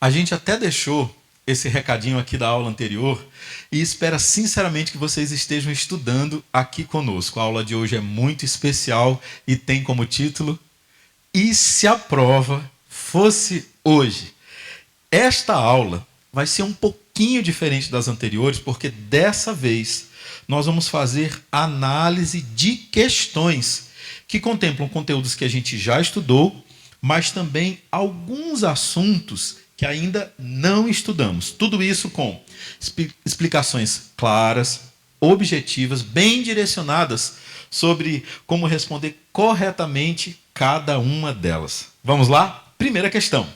A gente até deixou esse recadinho aqui da aula anterior e espera sinceramente que vocês estejam estudando aqui conosco. A aula de hoje é muito especial e tem como título "E se a prova fosse hoje?". Esta aula vai ser um pouquinho diferente das anteriores, porque dessa vez nós vamos fazer análise de questões que contemplam conteúdos que a gente já estudou, mas também alguns assuntos que ainda não estudamos. Tudo isso com explicações claras, objetivas, bem direcionadas sobre como responder corretamente cada uma delas. Vamos lá? Primeira questão.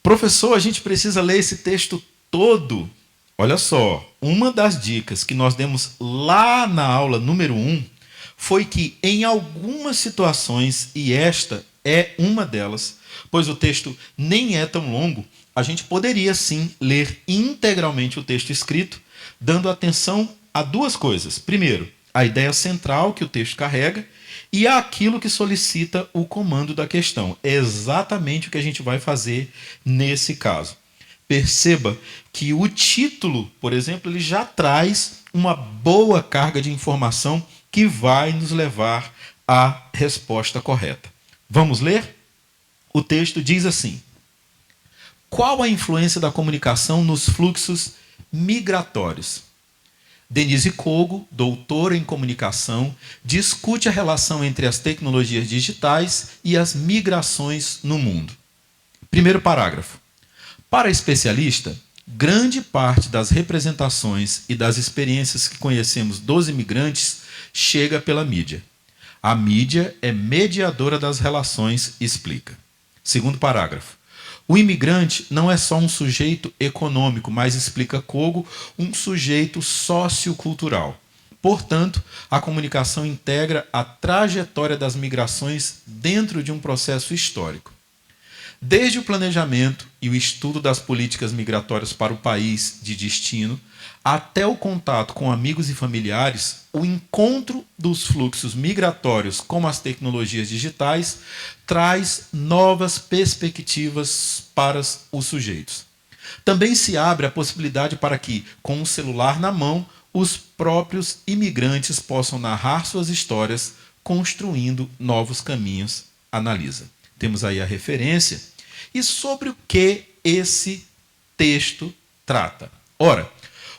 Professor, a gente precisa ler esse texto todo. Olha só, uma das dicas que nós demos lá na aula número 1 foi que em algumas situações, e esta é uma delas, pois o texto nem é tão longo, a gente poderia sim ler integralmente o texto escrito, dando atenção a duas coisas. Primeiro, a ideia central que o texto carrega e aquilo que solicita o comando da questão. É exatamente o que a gente vai fazer nesse caso. Perceba que o título, por exemplo, ele já traz uma boa carga de informação que vai nos levar à resposta correta. Vamos ler? O texto diz assim: qual a influência da comunicação nos fluxos migratórios? Denise Kogo, doutora em comunicação, discute a relação entre as tecnologias digitais e as migrações no mundo. Primeiro parágrafo. Para a especialista, grande parte das representações e das experiências que conhecemos dos imigrantes chega pela mídia. A mídia é mediadora das relações, explica. Segundo parágrafo. O imigrante não é só um sujeito econômico, mas, explica Kogo, um sujeito sociocultural. Portanto, a comunicação integra a trajetória das migrações dentro de um processo histórico. Desde o planejamento e o estudo das políticas migratórias para o país de destino, até o contato com amigos e familiares, o encontro dos fluxos migratórios com as tecnologias digitais traz novas perspectivas para os sujeitos. Também se abre a possibilidade para que, com o celular na mão, os próprios imigrantes possam narrar suas histórias, construindo novos caminhos, analisa. Temos aí a referência. E sobre o que esse texto trata? Ora,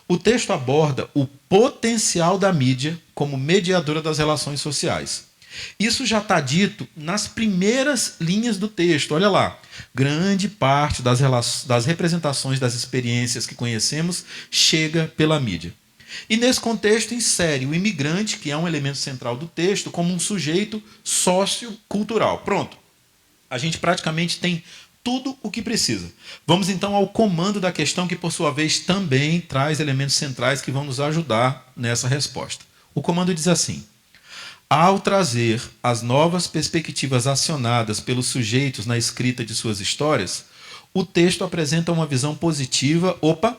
o texto aborda o potencial da mídia como mediadora das relações sociais. Isso já está dito nas primeiras linhas do texto. Olha lá, grande parte das representações das experiências que conhecemos chega pela mídia. E nesse contexto insere o imigrante, que é um elemento central do texto, como um sujeito sociocultural. Pronto. A gente praticamente tem tudo o que precisa. Vamos então ao comando da questão, que por sua vez também traz elementos centrais que vão nos ajudar nessa resposta. O comando diz assim: ao trazer as novas perspectivas acionadas pelos sujeitos na escrita de suas histórias, o texto apresenta uma visão positiva. Opa,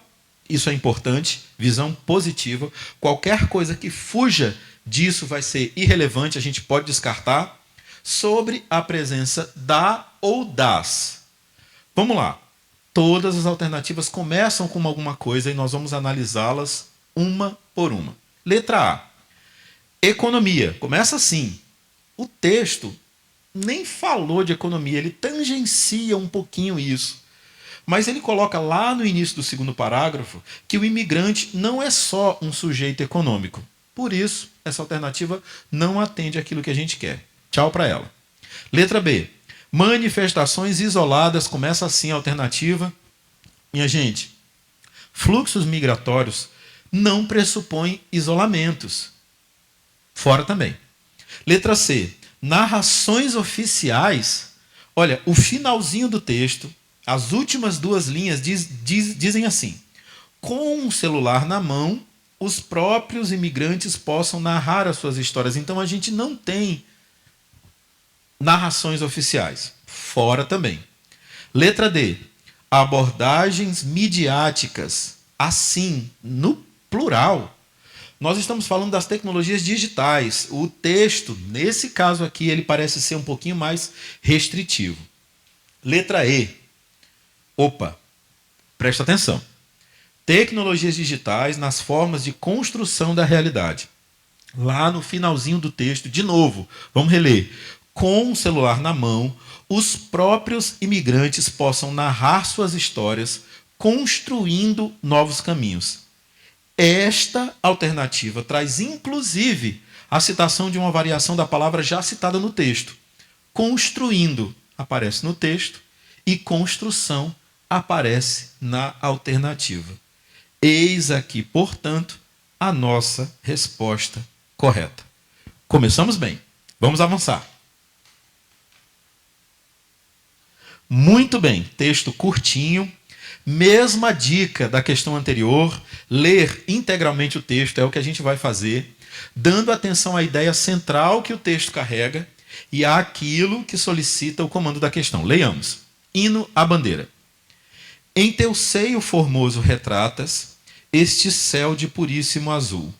isso é importante, visão positiva. Qualquer coisa que fuja disso vai ser irrelevante, a gente pode descartar, sobre a presença da ou das. Vamos lá. Todas as alternativas começam com alguma coisa e nós vamos analisá-las uma por uma. Letra A. Economia. Começa assim. O texto nem falou de economia, ele tangencia um pouquinho isso. Mas ele coloca lá no início do segundo parágrafo que o imigrante não é só um sujeito econômico. Por isso, essa alternativa não atende àquilo que a gente quer. Tchau para ela. Letra B. Manifestações isoladas. Começa assim a alternativa. Minha gente, fluxos migratórios não pressupõem isolamentos. Fora também. Letra C. Narrações oficiais. Olha, o finalzinho do texto, as últimas duas linhas dizem assim: com um celular na mão, os próprios imigrantes possam narrar as suas histórias. Então a gente não tem narrações oficiais. Fora também. Letra D. Abordagens midiáticas. Assim, no plural. Nós estamos falando das tecnologias digitais. O texto, nesse caso aqui, ele parece ser um pouquinho mais restritivo. Letra E. Opa, presta atenção. Tecnologias digitais nas formas de construção da realidade. Lá no finalzinho do texto, de novo, vamos reler. Com o celular na mão, os próprios imigrantes possam narrar suas histórias, construindo novos caminhos. Esta alternativa traz, inclusive, a citação de uma variação da palavra já citada no texto. Construindo aparece no texto e construção aparece na alternativa. Eis aqui, portanto, a nossa resposta correta. Começamos bem. Vamos avançar. Muito bem. Texto curtinho. Mesma dica da questão anterior. Ler integralmente o texto é o que a gente vai fazer, dando atenção à ideia central que o texto carrega e àquilo que solicita o comando da questão. Leiamos. Hino à bandeira. Em teu seio formoso retratas este céu de puríssimo azul,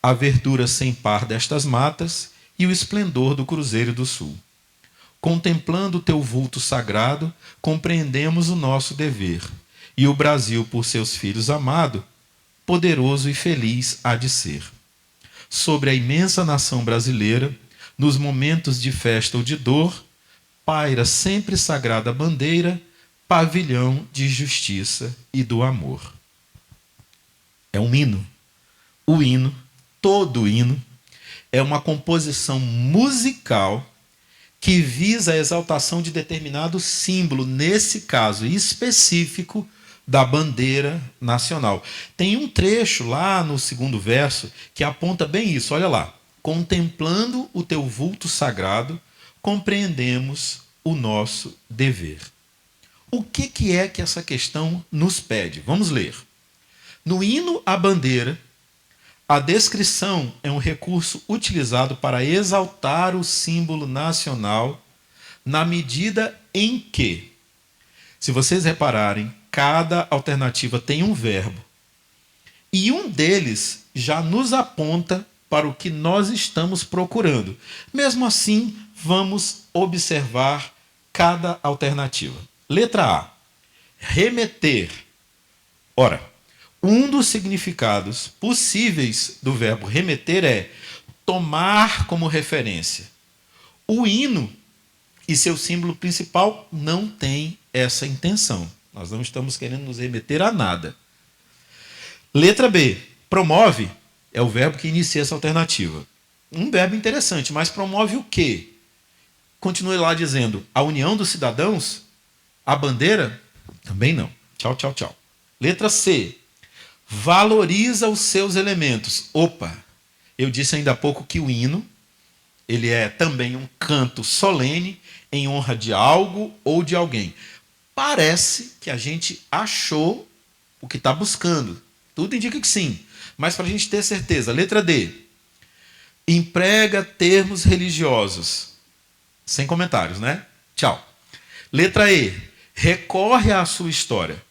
a verdura sem par destas matas e o esplendor do cruzeiro do sul. Contemplando o teu vulto sagrado, compreendemos o nosso dever, e o Brasil, por seus filhos amado, poderoso e feliz há de ser. Sobre a imensa nação brasileira, nos momentos de festa ou de dor, paira sempre sagrada bandeira, pavilhão de justiça e do amor. É um hino. O hino, todo hino, é uma composição musical que visa a exaltação de determinado símbolo, nesse caso específico, da bandeira nacional. Tem um trecho lá no segundo verso que aponta bem isso, olha lá. Contemplando o teu vulto sagrado, compreendemos o nosso dever. O que é que essa questão nos pede? Vamos ler. No hino à bandeira, a descrição é um recurso utilizado para exaltar o símbolo nacional na medida em que, se vocês repararem, cada alternativa tem um verbo. E um deles já nos aponta para o que nós estamos procurando. Mesmo assim, vamos observar cada alternativa. Letra A. Remeter. Ora, um dos significados possíveis do verbo remeter é tomar como referência. O hino e seu símbolo principal não tem essa intenção. Nós não estamos querendo nos remeter a nada. Letra B. Promove é o verbo que inicia essa alternativa. Um verbo interessante, mas promove o quê? Continue lá dizendo a união dos cidadãos? A bandeira? Também não. Tchau, tchau, tchau. Letra C. Valoriza os seus elementos. Opa, eu disse ainda há pouco que o hino, ele é também um canto solene em honra de algo ou de alguém. Parece que a gente achou o que está buscando. Tudo indica que sim. Mas para a gente ter certeza, letra D. Emprega termos religiosos. Sem comentários, né? Tchau. Letra E. Recorre à sua história.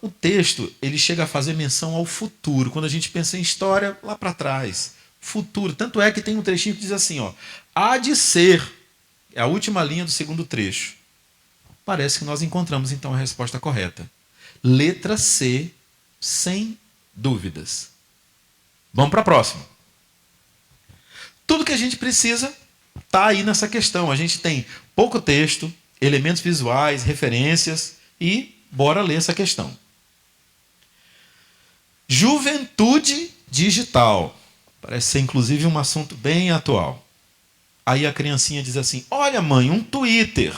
O texto, ele chega a fazer menção ao futuro. Quando a gente pensa em história, lá para trás. Futuro. Tanto é que tem um trechinho que diz assim, ó. Há de ser. É a última linha do segundo trecho. Parece que nós encontramos, então, a resposta correta. Letra C, sem dúvidas. Vamos para a próxima. Tudo que a gente precisa está aí nessa questão. A gente tem pouco texto, elementos visuais, referências e bora ler essa questão. Juventude digital. Parece ser, inclusive, um assunto bem atual. Aí a criancinha diz assim, olha, mãe, um Twitter.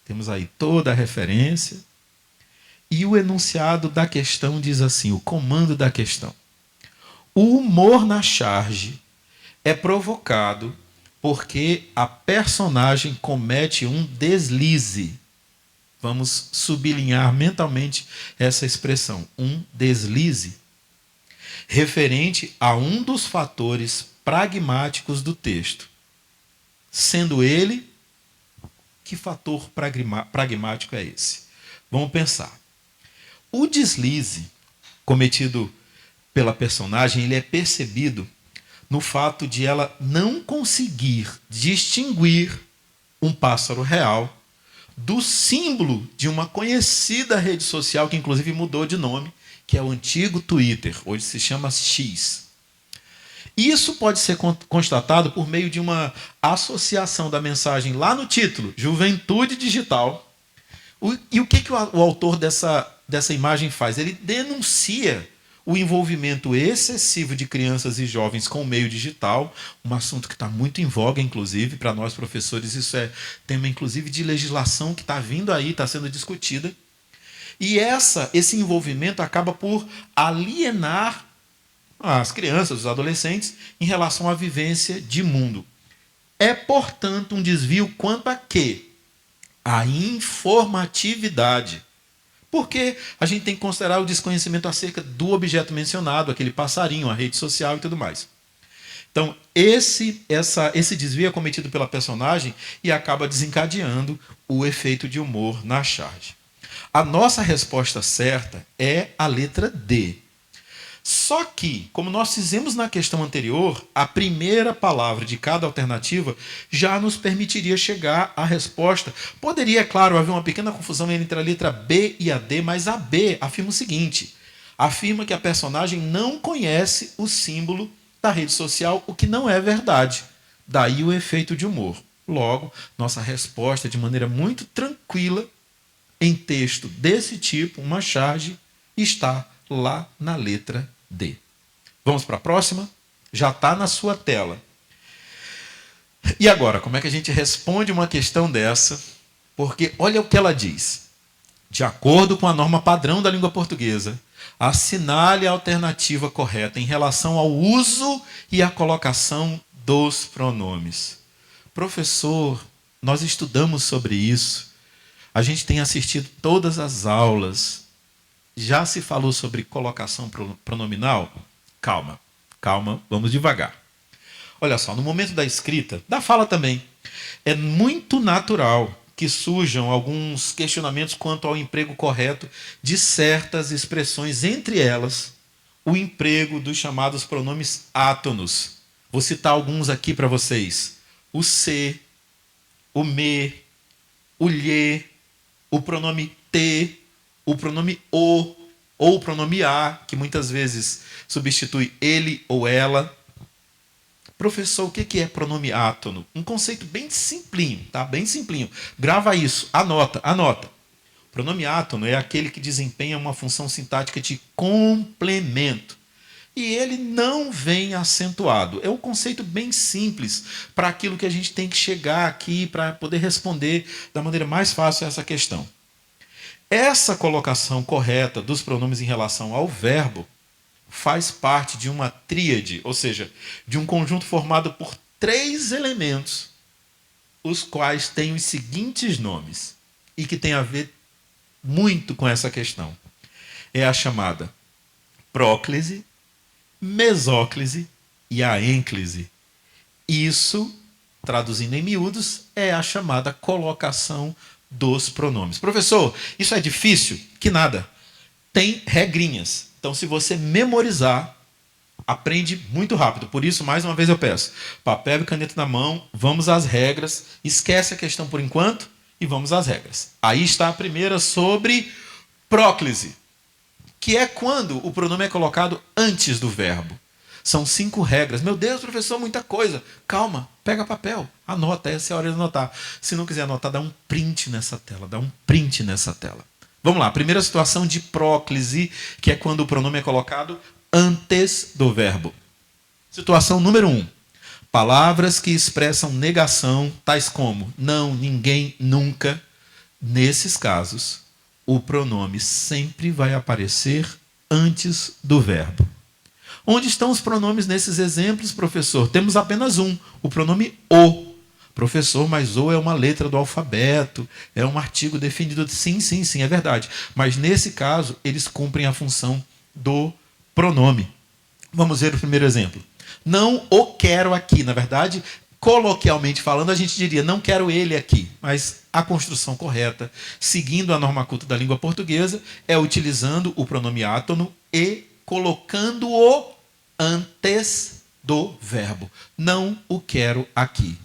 Temos aí toda a referência. E o enunciado da questão diz assim, o comando da questão. O humor na charge é provocado porque a personagem comete um deslize. Vamos sublinhar mentalmente essa expressão, um deslize, referente a um dos fatores pragmáticos do texto. Sendo ele, que fator pragmático é esse? Vamos pensar. O deslize cometido pela personagem, ele é percebido no fato de ela não conseguir distinguir um pássaro real do símbolo de uma conhecida rede social, que inclusive mudou de nome, que é o antigo Twitter, hoje se chama X. Isso pode ser constatado por meio de uma associação da mensagem lá no título, Juventude Digital. E o que o autor dessa imagem faz? Ele denuncia o envolvimento excessivo de crianças e jovens com o meio digital, um assunto que está muito em voga, inclusive, para nós professores, isso é tema, inclusive, de legislação que está vindo aí, está sendo discutida. E esse envolvimento acaba por alienar as crianças, os adolescentes, em relação à vivência de mundo. É, portanto, um desvio quanto a quê? A informatividade. Porque a gente tem que considerar o desconhecimento acerca do objeto mencionado, aquele passarinho, a rede social e tudo mais. Então, esse desvio é cometido pela personagem e acaba desencadeando o efeito de humor na charge. A nossa resposta certa é a letra D. Só que, como nós fizemos na questão anterior, a primeira palavra de cada alternativa já nos permitiria chegar à resposta. Poderia, é claro, haver uma pequena confusão entre a letra B e a D, mas a B afirma o seguinte: afirma que a personagem não conhece o símbolo da rede social, o que não é verdade. Daí o efeito de humor. Logo, nossa resposta, de maneira muito tranquila, em texto desse tipo, uma charge, está lá na letra D. Vamos para a próxima? Já está na sua tela. E agora, como é que a gente responde uma questão dessa? Porque olha o que ela diz. De acordo com a norma padrão da língua portuguesa, assinale a alternativa correta em relação ao uso e à colocação dos pronomes. Professor, nós estudamos sobre isso. A gente tem assistido todas as aulas. Já se falou sobre colocação pronominal? Calma, vamos devagar. Olha só, no momento da escrita, da fala também, é muito natural que surjam alguns questionamentos quanto ao emprego correto de certas expressões, entre elas, o emprego dos chamados pronomes átonos. Vou citar alguns aqui para vocês. O se, o me, o lhe, o pronome te, o pronome o, ou o pronome a, que muitas vezes substitui ele ou ela. Professor, o que é pronome átono? Um conceito bem simplinho, tá? Bem simplinho. Grava isso, anota. O pronome átono é aquele que desempenha uma função sintática de complemento. E ele não vem acentuado. É um conceito bem simples para aquilo que a gente tem que chegar aqui para poder responder da maneira mais fácil a essa questão. Essa colocação correta dos pronomes em relação ao verbo faz parte de uma tríade, ou seja, de um conjunto formado por 3 elementos, os quais têm os seguintes nomes, e que tem a ver muito com essa questão. É a chamada próclise, mesóclise e a ênclise. Isso, traduzindo em miúdos, é a chamada colocação dos pronomes. Professor, isso é difícil? Que nada. Tem regrinhas. Então, se você memorizar, aprende muito rápido. Por isso, mais uma vez eu peço, papel e caneta na mão, vamos às regras, esquece a questão por enquanto e vamos às regras. Aí está a primeira sobre próclise, que é quando o pronome é colocado antes do verbo. São 5 regras. Meu Deus, professor, muita coisa. Calma, pega papel, anota, essa é a hora de anotar. Se não quiser anotar, dá um print nessa tela, Vamos lá, primeira situação de próclise, que é quando o pronome é colocado antes do verbo. Situação número 1. Palavras que expressam negação, tais como não, ninguém, nunca. Nesses casos, o pronome sempre vai aparecer antes do verbo. Onde estão os pronomes nesses exemplos, professor? Temos apenas um, o pronome o. Professor, mas o é uma letra do alfabeto, é um artigo definido. Sim, é verdade. Mas nesse caso, eles cumprem a função do pronome. Vamos ver o primeiro exemplo. Não o quero aqui. Na verdade, coloquialmente falando, a gente diria não quero ele aqui. Mas a construção correta, seguindo a norma culta da língua portuguesa, é utilizando o pronome átono e colocando-o antes do verbo. Não o quero aqui.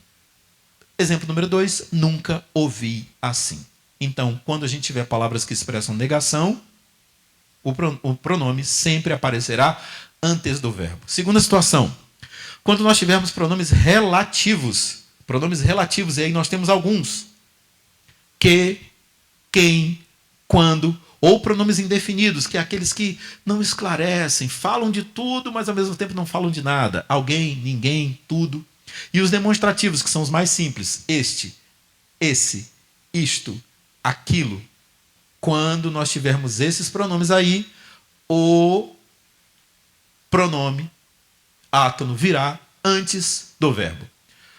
Exemplo número 2, nunca ouvi assim. Então, quando a gente tiver palavras que expressam negação, o pronome sempre aparecerá antes do verbo. Segunda situação, quando nós tivermos pronomes relativos, e aí nós temos alguns, que, quem, quando, ou pronomes indefinidos, que é aqueles que não esclarecem, falam de tudo, mas ao mesmo tempo não falam de nada. Alguém, ninguém, tudo. E os demonstrativos, que são os mais simples. Este, esse, isto, aquilo. Quando nós tivermos esses pronomes aí, o pronome átono virá antes do verbo.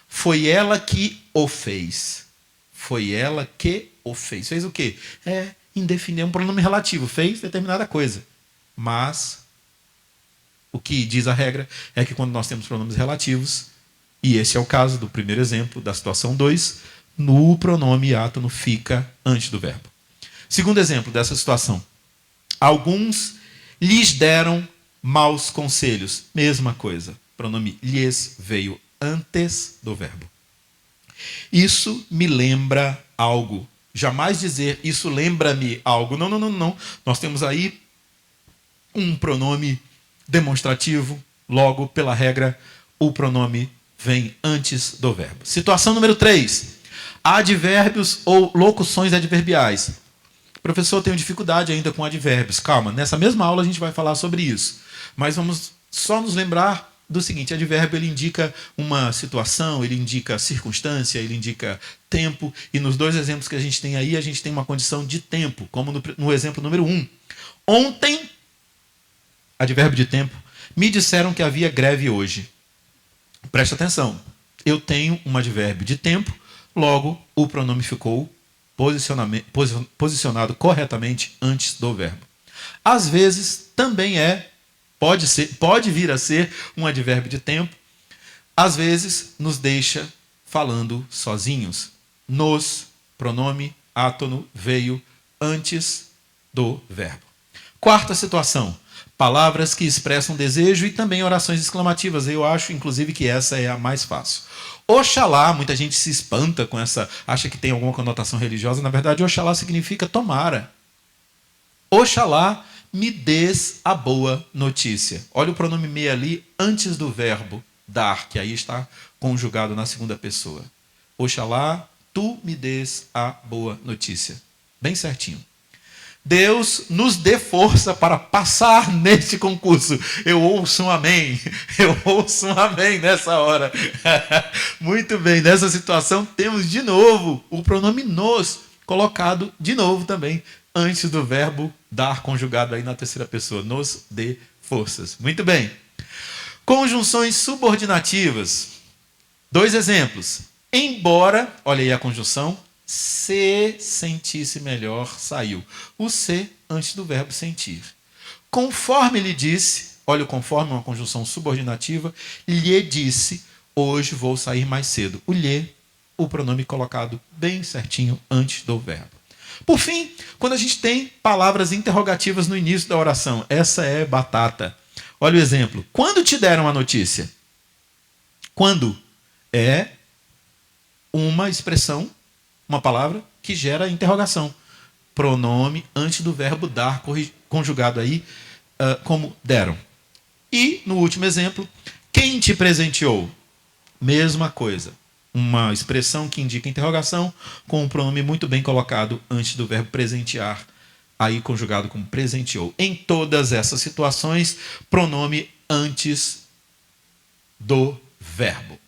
Foi ela que o fez. Foi ela que o fez. Fez o quê? É indefinido, é um pronome relativo. Fez determinada coisa. Mas o que diz a regra é que quando nós temos pronomes relativos, e esse é o caso do primeiro exemplo da situação 2, no pronome átono fica antes do verbo. Segundo exemplo dessa situação. Alguns lhes deram maus conselhos. Mesma coisa. Pronome lhes veio antes do verbo. Isso me lembra algo. Jamais dizer isso lembra-me algo. Não, não, não, não. Nós temos aí um pronome demonstrativo. Logo, pela regra, o pronome vem antes do verbo. Situação número 3. Advérbios ou locuções adverbiais. Professor, eu tenho dificuldade ainda com advérbios. Calma, nessa mesma aula a gente vai falar sobre isso. Mas vamos só nos lembrar do seguinte: advérbio ele indica uma situação, ele indica circunstância, ele indica tempo. E nos dois exemplos que a gente tem aí, a gente tem uma condição de tempo, como no exemplo número 1. Ontem, advérbio de tempo, me disseram que havia greve hoje. Presta atenção. Eu tenho um advérbio de tempo, logo o pronome ficou posicionado corretamente antes do verbo. Às vezes também pode vir a ser um advérbio de tempo. Às vezes nos deixa falando sozinhos. Nos, pronome átono, veio antes do verbo. Quarta situação. Palavras que expressam desejo e também orações exclamativas. Eu acho, inclusive, que essa é a mais fácil. Oxalá, muita gente se espanta com essa, acha que tem alguma conotação religiosa. Na verdade, oxalá significa tomara. Oxalá me des a boa notícia. Olha o pronome me ali antes do verbo dar, que aí está conjugado na segunda pessoa. Oxalá tu me des a boa notícia. Bem certinho. Deus nos dê força para passar neste concurso. Eu ouço um amém. Eu ouço um amém nessa hora. Muito bem, nessa situação temos de novo o pronome nos, colocado de novo também antes do verbo dar, conjugado aí na terceira pessoa. Nos dê forças. Muito bem. Conjunções subordinativas. 2 exemplos. Embora, olha aí a conjunção, se sentisse melhor, saiu. O se antes do verbo sentir. Conforme lhe disse, olha o conforme, uma conjunção subordinativa, lhe disse, hoje vou sair mais cedo. O lhe, o pronome colocado bem certinho antes do verbo. Por fim, quando a gente tem palavras interrogativas no início da oração, essa é batata. Olha o exemplo. Quando te deram a notícia? Quando é uma expressão, uma palavra que gera interrogação. Pronome antes do verbo dar, conjugado aí como deram. E, no último exemplo, quem te presenteou? Mesma coisa. Uma expressão que indica interrogação com um pronome muito bem colocado antes do verbo presentear, aí conjugado como presenteou. Em todas essas situações, pronome antes do verbo.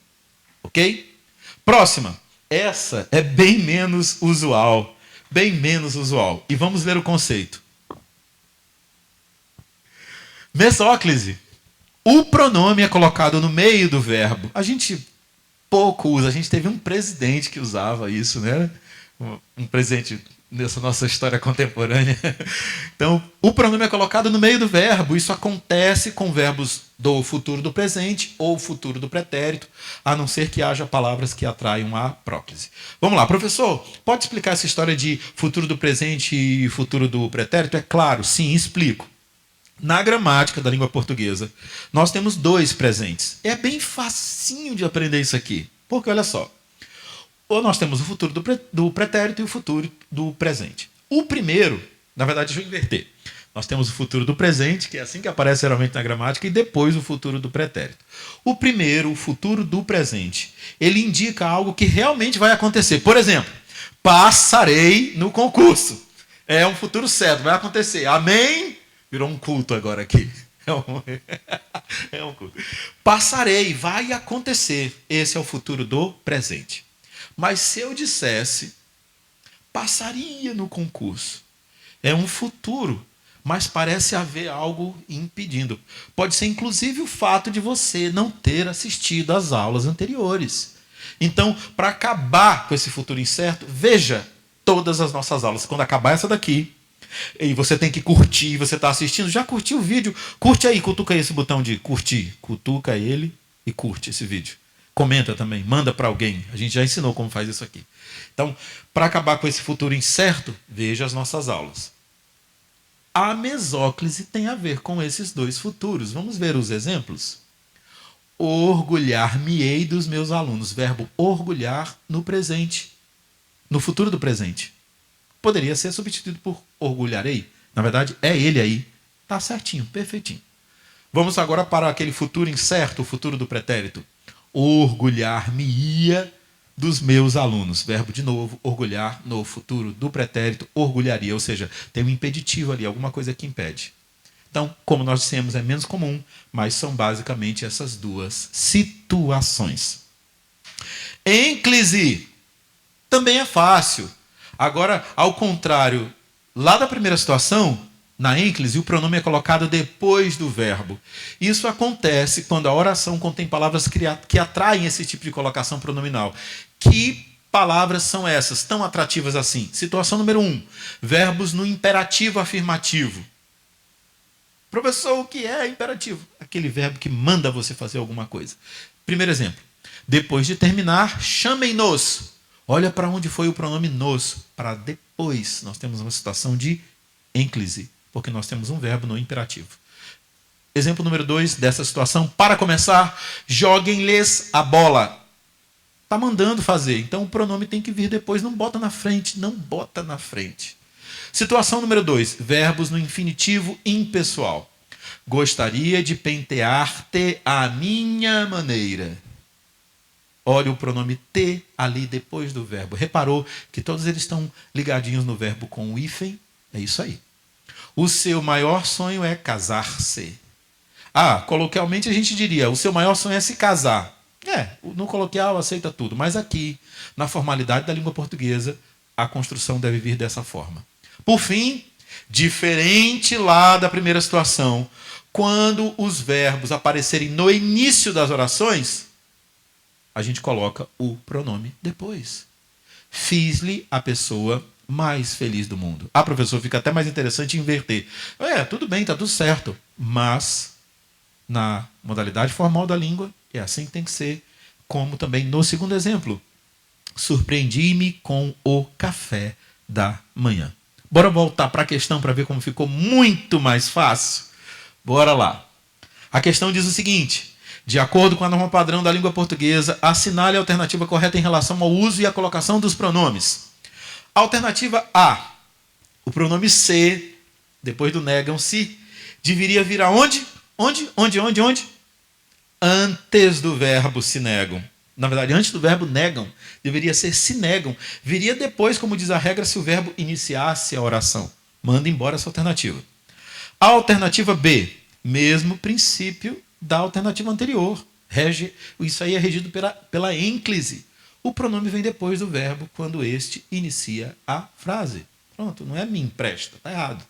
Ok? Próxima. Essa é bem menos usual. Bem menos usual. E vamos ver o conceito. Mesóclise. O pronome é colocado no meio do verbo. A gente pouco usa. A gente teve um presidente que usava isso, né? Um presidente nessa nossa história contemporânea. Então, o pronome é colocado no meio do verbo. Isso acontece com verbos do futuro do presente ou futuro do pretérito, a não ser que haja palavras que atraiam a próclise. Vamos lá, professor, pode explicar essa história de futuro do presente e futuro do pretérito? É claro, sim, explico. Na gramática da língua portuguesa, nós temos 2 presentes. É bem facinho de aprender isso aqui. Porque, olha só, Ou nós temos o futuro do pretérito e o futuro do presente. O primeiro, na verdade, deixa eu inverter. Nós temos o futuro do presente, que é assim que aparece geralmente na gramática, e depois o futuro do pretérito. O primeiro, o futuro do presente, ele indica algo que realmente vai acontecer. Por exemplo, passarei no concurso. É um futuro certo, vai acontecer. Amém? Virou um culto agora aqui. É um culto. Passarei, vai acontecer. Esse é o futuro do presente. Mas se eu dissesse, passaria no concurso, é um futuro, mas parece haver algo impedindo. Pode ser inclusive o fato de você não ter assistido às aulas anteriores. Então, para acabar com esse futuro incerto, veja todas as nossas aulas. Quando acabar essa daqui, e você tem que curtir, você está assistindo, já curtiu o vídeo? Curte aí, cutuca aí esse botão de curtir. Cutuca ele e curte esse vídeo. Comenta também, manda para alguém. A gente já ensinou como faz isso aqui. Então, para acabar com esse futuro incerto, veja as nossas aulas. A mesóclise tem a ver com esses dois futuros. Vamos ver os exemplos? Orgulhar-me-ei dos meus alunos. Verbo orgulhar no presente, no futuro do presente. Poderia ser substituído por orgulharei. Na verdade, é ele aí. Está certinho, perfeitinho. Vamos agora para aquele futuro incerto, o futuro do pretérito. Orgulhar-me-ia dos meus alunos. Verbo de novo, orgulhar no futuro do pretérito, orgulharia. Ou seja, tem um impeditivo ali, alguma coisa que impede. Então, como nós dissemos, é menos comum, mas são basicamente essas duas situações. Ênclise também é fácil. Agora, ao contrário, lá da primeira situação, na ênclise, o pronome é colocado depois do verbo. Isso acontece quando a oração contém palavras que atraem esse tipo de colocação pronominal. Que palavras são essas, tão atrativas assim? Situação número 1. Verbos no imperativo afirmativo. Professor, o que é imperativo? Aquele verbo que manda você fazer alguma coisa. Primeiro exemplo. Depois de terminar, chamem-nos. Olha para onde foi o pronome nos. Para depois. Nós temos uma situação de ênclise, porque nós temos um verbo no imperativo. Exemplo número 2 dessa situação. Para começar, joguem-lhes a bola. Está mandando fazer. Então o pronome tem que vir depois. Não bota na frente. Não bota na frente. Situação número 2. Verbos no infinitivo impessoal. Gostaria de pentear-te à minha maneira. Olha o pronome te ali depois do verbo. Reparou que todos eles estão ligadinhos no verbo com o hífen? É isso aí. O seu maior sonho é casar-se. Coloquialmente a gente diria, o seu maior sonho é se casar. No coloquial aceita tudo, mas aqui, na formalidade da língua portuguesa, a construção deve vir dessa forma. Por fim, diferente lá da primeira situação, quando os verbos aparecerem no início das orações, a gente coloca o pronome depois. Fiz-lhe a pessoa mais feliz do mundo. Professor, fica até mais interessante inverter. Tudo bem, está tudo certo. Mas, na modalidade formal da língua, é assim que tem que ser. Como também no segundo exemplo. Surpreendi-me com o café da manhã. Bora voltar para a questão para ver como ficou muito mais fácil? Bora lá. A questão diz o seguinte: de acordo com a norma padrão da língua portuguesa, assinale a alternativa correta em relação ao uso e à colocação dos pronomes. Alternativa A. O pronome se, depois do negam-se, deveria vir aonde? Onde? Antes do verbo se negam. Na verdade, antes do verbo negam, deveria ser se negam. Viria depois, como diz a regra, se o verbo iniciasse a oração. Manda embora essa alternativa. A alternativa B. Mesmo princípio da alternativa anterior. Isso aí é regido pela ênclise. O pronome vem depois do verbo quando este inicia a frase. Pronto, não é me empresta, está errado.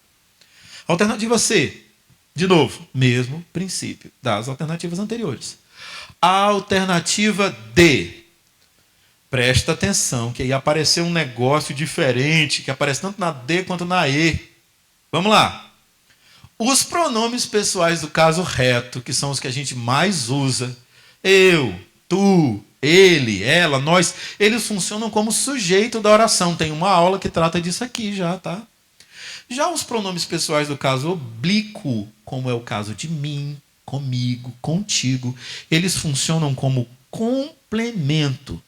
Alternativa C. De novo, mesmo princípio das alternativas anteriores. A alternativa D. Presta atenção, que aí apareceu um negócio diferente, que aparece tanto na D quanto na E. Vamos lá. Os pronomes pessoais do caso reto, que são os que a gente mais usa, eu, tu, ele, ela, nós, eles funcionam como sujeito da oração. Tem uma aula que trata disso aqui já, tá? Já os pronomes pessoais do caso oblíquo, como é o caso de mim, comigo, contigo, eles funcionam como complemento.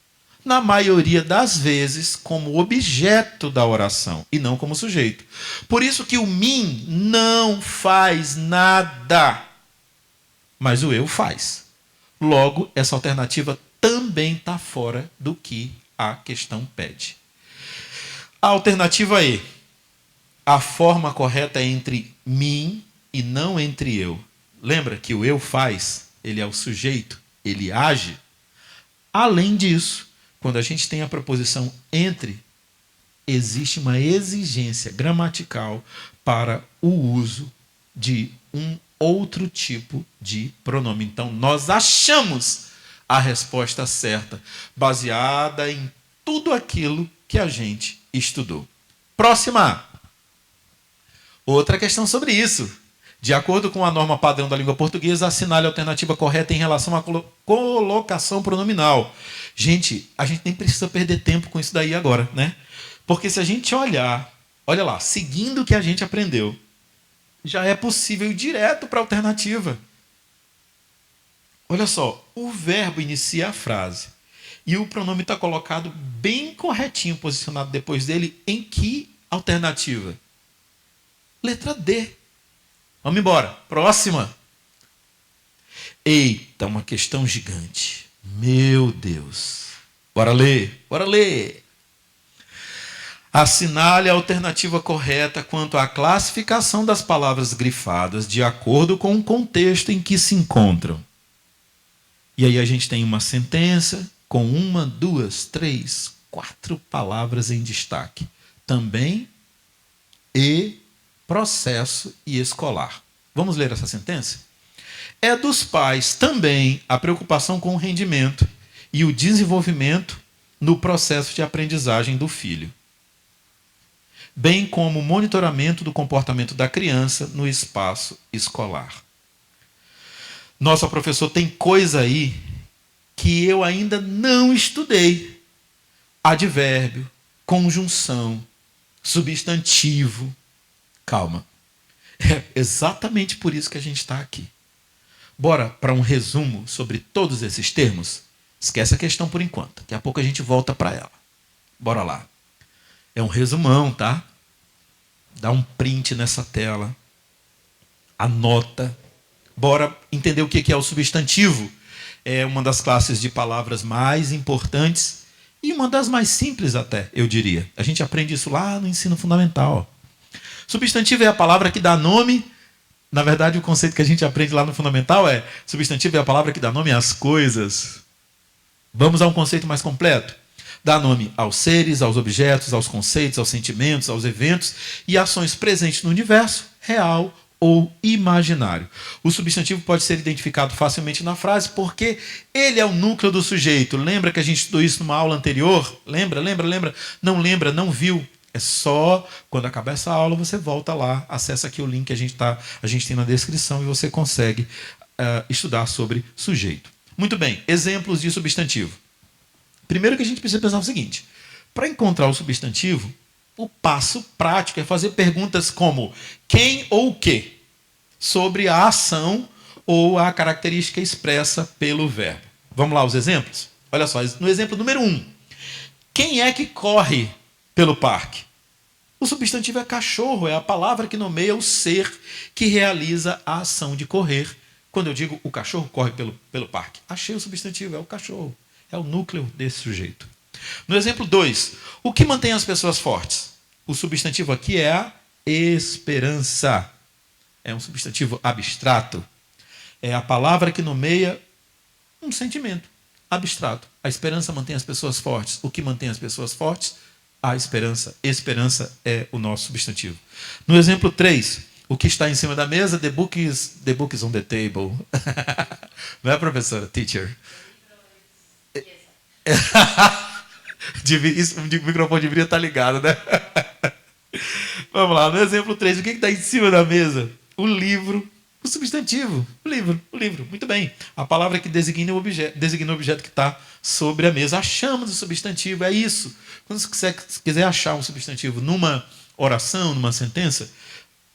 na maioria das vezes, como objeto da oração e não como sujeito. Por isso que o mim não faz nada, mas o eu faz. Logo, essa alternativa também está fora do que a questão pede. A alternativa E. A forma correta é entre mim e não entre eu. Lembra que o eu faz, ele é o sujeito, ele age. Além disso, quando a gente tem a preposição entre, existe uma exigência gramatical para o uso de um outro tipo de pronome. Então, nós achamos a resposta certa, baseada em tudo aquilo que a gente estudou. Próxima. Outra questão sobre isso. De acordo com a norma padrão da língua portuguesa, assinale a alternativa correta em relação à colocação pronominal. Gente, a gente nem precisa perder tempo com isso daí agora, né? Porque se a gente olhar, olha lá, seguindo o que a gente aprendeu, já é possível ir direto para a alternativa. Olha só, o verbo inicia a frase e o pronome está colocado bem corretinho, posicionado depois dele. Em que alternativa? Letra D. Vamos embora. Próxima. Eita, uma questão gigante. Meu Deus. Bora ler, bora ler. Assinale a alternativa correta quanto à classificação das palavras grifadas de acordo com o contexto em que se encontram. E aí a gente tem uma sentença com 1, 2, 3, 4 palavras em destaque. Também e processo e escolar. Vamos ler essa sentença? É dos pais também a preocupação com o rendimento e o desenvolvimento no processo de aprendizagem do filho, bem como o monitoramento do comportamento da criança no espaço escolar. Nossa, professor, tem coisa aí que eu ainda não estudei. Advérbio, conjunção, substantivo. Calma. É exatamente por isso que a gente está aqui. Bora para um resumo sobre todos esses termos? Esquece a questão por enquanto. Daqui a pouco a gente volta para ela. Bora lá. É um resumão, tá? Dá um print nessa tela. Anota. Bora entender o que é o substantivo. É uma das classes de palavras mais importantes e uma das mais simples até, eu diria. A gente aprende isso lá no ensino fundamental. Substantivo é a palavra que dá nome. Na verdade, o conceito que a gente aprende lá no fundamental é: substantivo é a palavra que dá nome às coisas. Vamos a um conceito mais completo. Dá nome aos seres, aos objetos, aos conceitos, aos sentimentos, aos eventos e ações presentes no universo, real ou imaginário. O substantivo pode ser identificado facilmente na frase porque ele é o núcleo do sujeito. Lembra que a gente estudou isso numa aula anterior? Lembra? Não lembra, não viu? É só quando acabar essa aula você volta lá, acessa aqui o link que a gente tem na descrição e você consegue estudar sobre sujeito. Muito bem, exemplos de substantivo. Primeiro que a gente precisa pensar o seguinte: para encontrar o substantivo, o passo prático é fazer perguntas como quem ou o que, sobre a ação ou a característica expressa pelo verbo. Vamos lá, os exemplos? Olha só, no exemplo número 1. Quem é que corre pelo parque? O substantivo é cachorro, é a palavra que nomeia o ser que realiza a ação de correr. Quando eu digo o cachorro corre pelo parque, achei o substantivo, é o cachorro, é o núcleo desse sujeito. No exemplo 2, o que mantém as pessoas fortes? O substantivo aqui é a esperança. É um substantivo abstrato. É a palavra que nomeia um sentimento abstrato. A esperança mantém as pessoas fortes. O que mantém as pessoas fortes? A esperança. Esperança é o nosso substantivo. No exemplo 3, o que está em cima da mesa? The book is on the table. Não é, professora? Teacher. Isso, o microfone deveria estar ligado, né? Vamos lá, no exemplo 3, o que está em cima da mesa? O livro, o substantivo, o livro. Muito bem. A palavra que designa o objeto que está sobre a mesa. Achamos o substantivo, é isso. Quando você quiser achar um substantivo numa oração, numa sentença,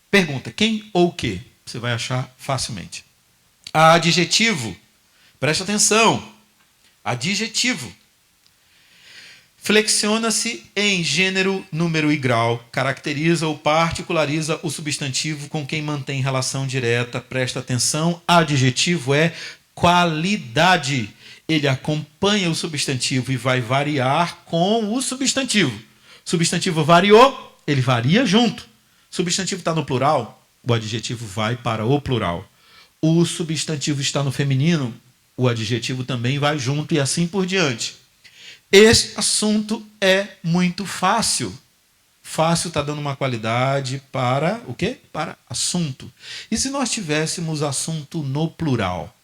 pergunta quem ou o que. Você vai achar facilmente. Adjetivo, preste atenção. Adjetivo Flexiona-se em gênero, número e grau, caracteriza ou particulariza o substantivo com quem mantém relação direta. Presta atenção, adjetivo é qualidade. Ele acompanha o substantivo e vai variar com o substantivo. Substantivo variou, ele varia junto. Substantivo está no plural, o adjetivo vai para o plural. O substantivo está no feminino, o adjetivo também vai junto e assim por diante. Esse assunto é muito fácil. Fácil está dando uma qualidade para o quê? Para assunto. E se nós tivéssemos assunto no plural?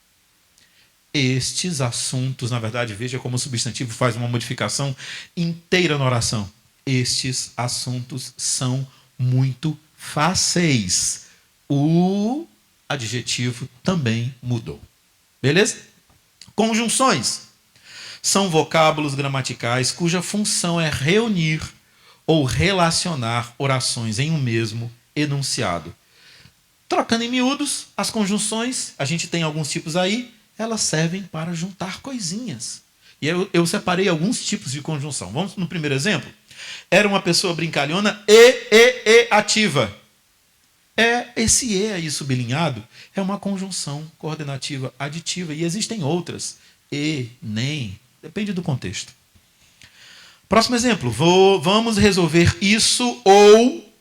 Estes assuntos, na verdade, veja como o substantivo faz uma modificação inteira na oração. Estes assuntos são muito fáceis. O adjetivo também mudou. Beleza? Conjunções são vocábulos gramaticais cuja função é reunir ou relacionar orações em um mesmo enunciado. Trocando em miúdos, as conjunções, a gente tem alguns tipos aí, elas servem para juntar coisinhas. E eu separei alguns tipos de conjunção. Vamos no primeiro exemplo? Era uma pessoa brincalhona e ativa. Esse e aí sublinhado é uma conjunção coordenativa aditiva. E existem outras. E, nem, depende do contexto. Próximo exemplo. Vamos resolver isso ou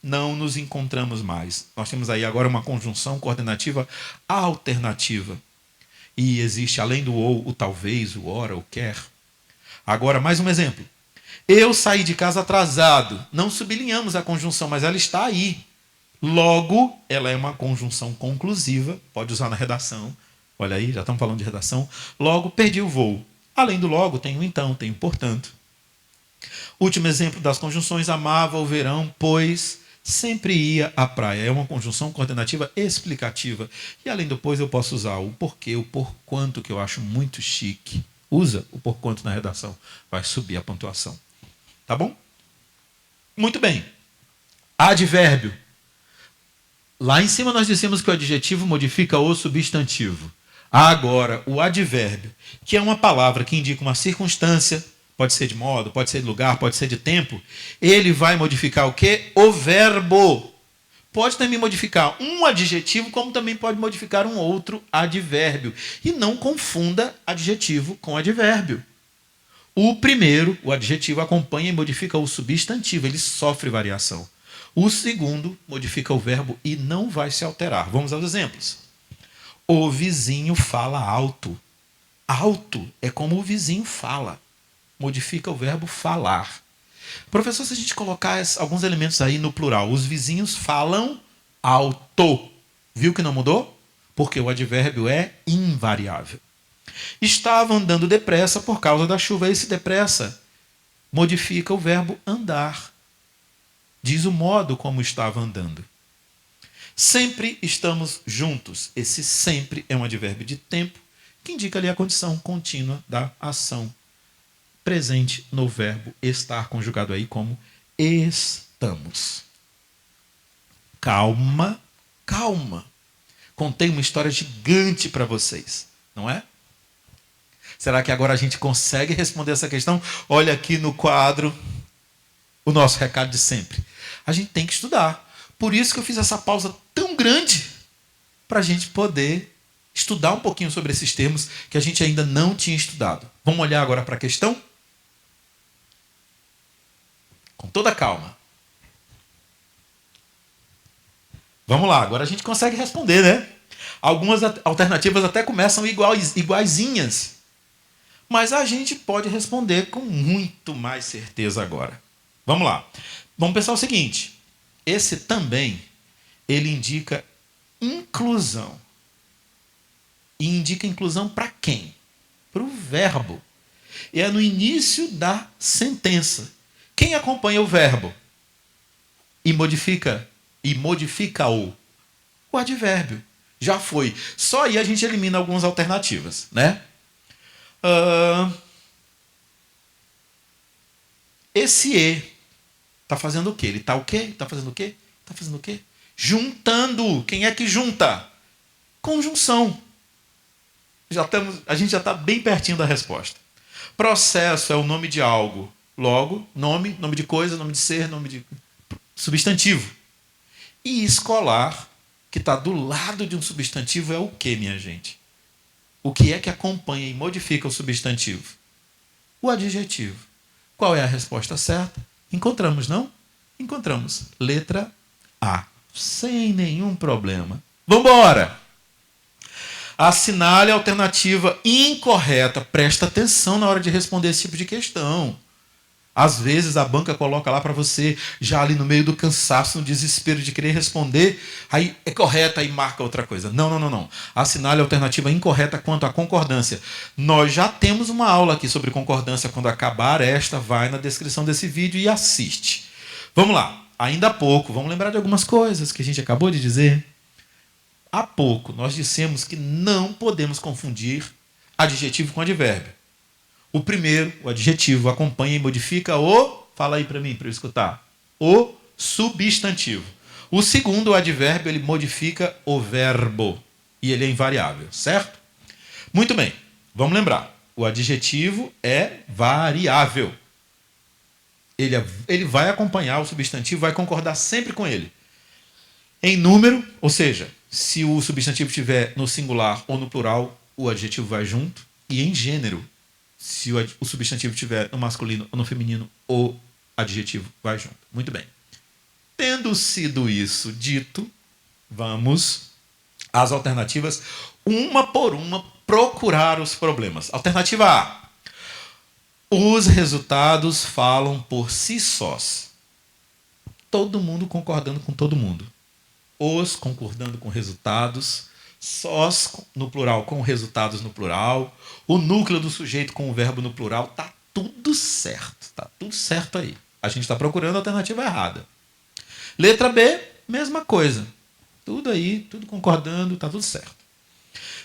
não nos encontramos mais. Nós temos aí agora uma conjunção coordenativa alternativa. E existe, além do ou, o talvez, o ora, o quer. Agora, mais um exemplo. Eu saí de casa atrasado. Não sublinhamos a conjunção, mas ela está aí. Logo, ela é uma conjunção conclusiva. Pode usar na redação. Olha aí, já estamos falando de redação. Logo, perdi o voo. Além do logo, tem o então, tem o portanto. Último exemplo das conjunções. Amava o verão, pois sempre ia à praia. É uma conjunção coordenativa explicativa. E além do pois, eu posso usar o porquê, o porquanto, que eu acho muito chique. Usa o porquanto na redação. Vai subir a pontuação. Tá bom? Muito bem. Advérbio. Lá em cima nós dissemos que o adjetivo modifica o substantivo. Agora, o advérbio, que é uma palavra que indica uma circunstância, pode ser de modo, pode ser de lugar, pode ser de tempo, ele vai modificar o quê? O verbo. Pode também modificar um adjetivo, como também pode modificar um outro advérbio. E não confunda adjetivo com advérbio. O primeiro, o adjetivo, acompanha e modifica o substantivo, ele sofre variação. O segundo modifica o verbo e não vai se alterar. Vamos aos exemplos. O vizinho fala alto. Alto é como o vizinho fala. Modifica o verbo falar. Professor, se a gente colocar alguns elementos aí no plural, os vizinhos falam alto. Viu que não mudou? Porque o advérbio é invariável. Estava andando depressa por causa da chuva. Esse depressa modifica o verbo andar. Diz o modo como estava andando. Sempre estamos juntos. Esse sempre é um advérbio de tempo que indica ali a condição contínua da ação presente no verbo estar, conjugado aí como estamos. Calma, calma. Contei uma história gigante para vocês, não é? Será que agora a gente consegue responder essa questão? Olha aqui no quadro o nosso recado de sempre. A gente tem que estudar. Por isso que eu fiz essa pausa tão grande para a gente poder estudar um pouquinho sobre esses termos que a gente ainda não tinha estudado. Vamos olhar agora para a questão? Com toda calma. Vamos lá, agora a gente consegue responder, né? Algumas alternativas até começam iguaizinhas. Mas a gente pode responder com muito mais certeza agora. Vamos lá. Vamos pensar o seguinte. Esse também, ele indica inclusão. E indica inclusão para quem? Para o verbo. E é no início da sentença. Quem acompanha o verbo e modifica-o? O advérbio. Já foi. Só aí a gente elimina algumas alternativas, né? Esse e está fazendo o quê? Ele está o quê? Está fazendo o quê? Está fazendo o quê? Juntando. Quem é que junta? Conjunção. A gente já está bem pertinho da resposta. Processo é o nome de algo logo, nome, nome de coisa, nome de ser, nome de substantivo. E escolar, que está do lado de um substantivo, é o que, minha gente? O que é que acompanha e modifica o substantivo? O adjetivo. Qual é a resposta certa? Encontramos, não? Encontramos. Letra A. Sem nenhum problema. Vamos embora! Assinale a alternativa incorreta. Presta atenção na hora de responder esse tipo de questão. Às vezes a banca coloca lá para você, já ali no meio do cansaço, no desespero de querer responder, aí é correta, aí marca outra coisa. Não. Assinale a alternativa incorreta quanto à concordância. Nós já temos uma aula aqui sobre concordância. Quando acabar esta, vai na descrição desse vídeo e assiste. Vamos lá. Ainda há pouco, vamos lembrar de algumas coisas que a gente acabou de dizer. Há pouco nós dissemos que não podemos confundir adjetivo com advérbio. O primeiro, o adjetivo, acompanha e modifica o... Fala aí para mim, para eu escutar. O substantivo. O segundo, o advérbio, ele modifica o verbo. E ele é invariável, certo? Muito bem, vamos lembrar. O adjetivo é variável. Ele vai acompanhar o substantivo, vai concordar sempre com ele. Em número, ou seja, se o substantivo estiver no singular ou no plural, o adjetivo vai junto. E em gênero, se o substantivo estiver no masculino ou no feminino, o adjetivo vai junto. Muito bem. Tendo sido isso dito, vamos às alternativas, uma por uma, procurar os problemas. Alternativa A. Os resultados falam por si sós. Todo mundo concordando com todo mundo. Os concordando com resultados, sós no plural com resultados no plural, o núcleo do sujeito com o verbo no plural, tá tudo certo. Tá tudo certo aí. A gente está procurando a alternativa errada. Letra B, mesma coisa. Tudo aí, tudo concordando, tá tudo certo.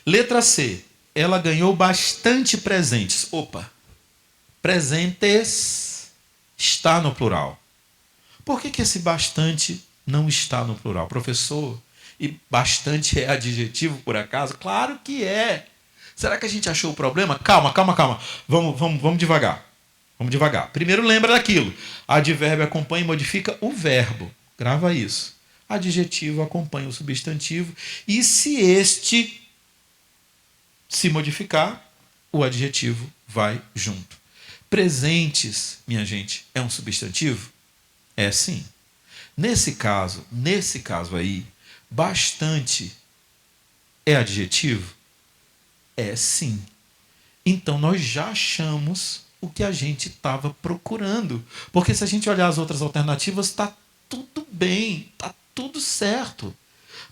Letra C, ela ganhou bastante presentes. Opa, presentes está no plural. Por que esse bastante não está no plural? Professor, e bastante é adjetivo, por acaso? Claro que é. Será que a gente achou o problema? Calma. Vamos devagar. Vamos devagar. Primeiro lembra daquilo. Advérbio acompanha e modifica o verbo. Grava isso. Adjetivo acompanha o substantivo. E se este se modificar, o adjetivo vai junto. Presentes, minha gente, é um substantivo? É sim. Nesse caso aí, bastante é adjetivo? É sim. Então nós já achamos o que a gente estava procurando. Porque se a gente olhar as outras alternativas, está tudo bem, está tudo certo.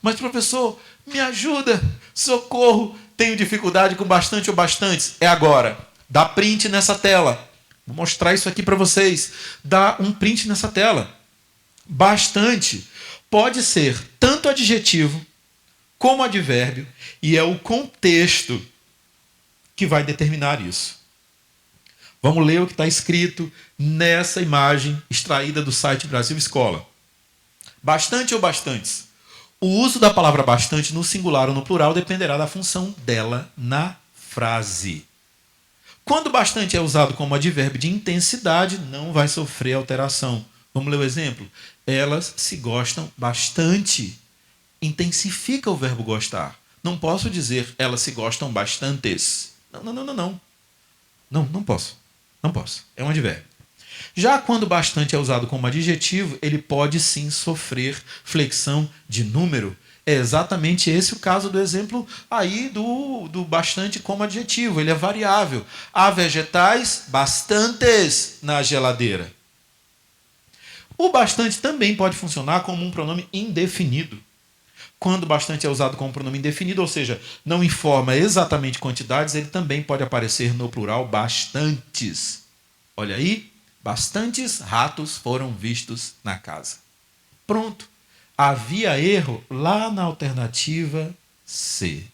Mas, professor, me ajuda, socorro, tenho dificuldade com bastante ou bastantes. É agora. Dá print nessa tela. Vou mostrar isso aqui para vocês. Dá um print nessa tela. Bastante pode ser tanto adjetivo como advérbio, e é o contexto que vai determinar isso. Vamos ler o que está escrito nessa imagem extraída do site Brasil Escola. Bastante ou bastantes? O uso da palavra bastante no singular ou no plural dependerá da função dela na frase. Quando bastante é usado como advérbio de intensidade, não vai sofrer alteração. Vamos ler o exemplo? Elas se gostam bastante. Intensifica o verbo gostar. Não posso dizer elas se gostam bastantes. Não. Não posso. Não posso. É um advérbio. Já quando bastante é usado como adjetivo, ele pode sim sofrer flexão de número. É exatamente esse o caso do exemplo aí do bastante como adjetivo. Ele é variável. Há vegetais bastantes na geladeira. O bastante também pode funcionar como um pronome indefinido. Quando bastante é usado como pronome indefinido, ou seja, não informa exatamente quantidades, ele também pode aparecer no plural bastantes. Olha aí, bastantes ratos foram vistos na casa. Pronto. Havia erro lá na alternativa C.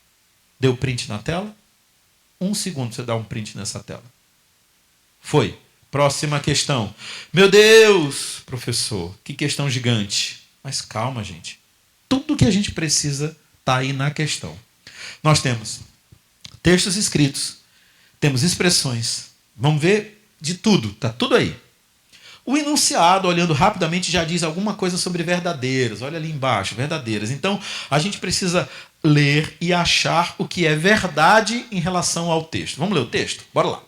Deu print na tela? 1 segundo você dá um print nessa tela. Foi. Próxima questão. Meu Deus, professor, que questão gigante. Mas calma, gente. Tudo que a gente precisa está aí na questão. Nós temos textos escritos, temos expressões. Vamos ver de tudo, está tudo aí. O enunciado, olhando rapidamente, já diz alguma coisa sobre verdadeiras. Olha ali embaixo, verdadeiras. Então, a gente precisa ler e achar o que é verdade em relação ao texto. Vamos ler o texto? Bora lá.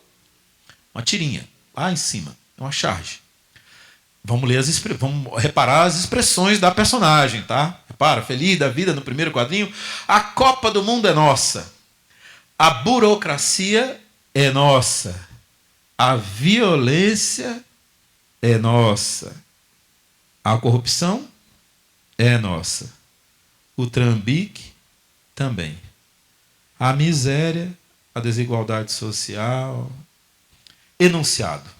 Uma tirinha, lá em cima. É uma charge. Vamos ler vamos reparar as expressões da personagem, tá? Repara, feliz da vida no primeiro quadrinho. A Copa do Mundo é nossa. A burocracia é nossa. A violência é nossa. A corrupção é nossa. O trambique também. A miséria, a desigualdade social. Enunciado.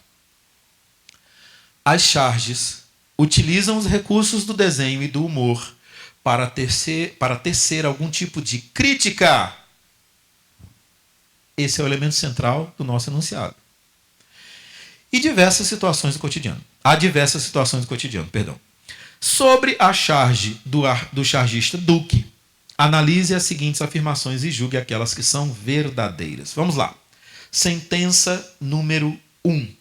As charges utilizam os recursos do desenho e do humor para tecer algum tipo de crítica. Esse é o elemento central do nosso enunciado. E diversas situações do cotidiano. Há diversas situações do cotidiano, perdão. Sobre a charge do chargista Duque, analise as seguintes afirmações e julgue aquelas que são verdadeiras. Vamos lá. Sentença número 1.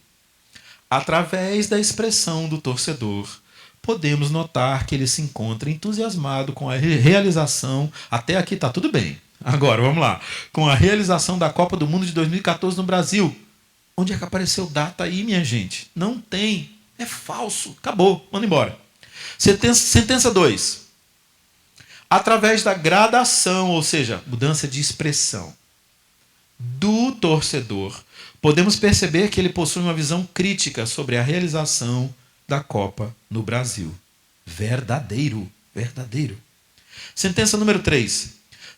Através da expressão do torcedor, podemos notar que ele se encontra entusiasmado com a realização. Até aqui está tudo bem. Agora, vamos lá. Com a realização da Copa do Mundo de 2014 no Brasil. Onde é que apareceu data aí, minha gente? Não tem. É falso. Acabou. Manda embora. Sentença 2. Através da gradação, ou seja, mudança de expressão do torcedor, podemos perceber que ele possui uma visão crítica sobre a realização da Copa no Brasil. Verdadeiro. Verdadeiro. Sentença número 3.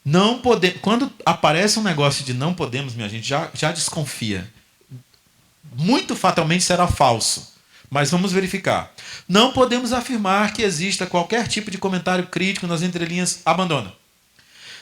Não pode... Quando aparece um negócio de não podemos, minha gente, já desconfia. Muito fatalmente será falso. Mas vamos verificar. Não podemos afirmar que exista qualquer tipo de comentário crítico nas entrelinhas. Abandona.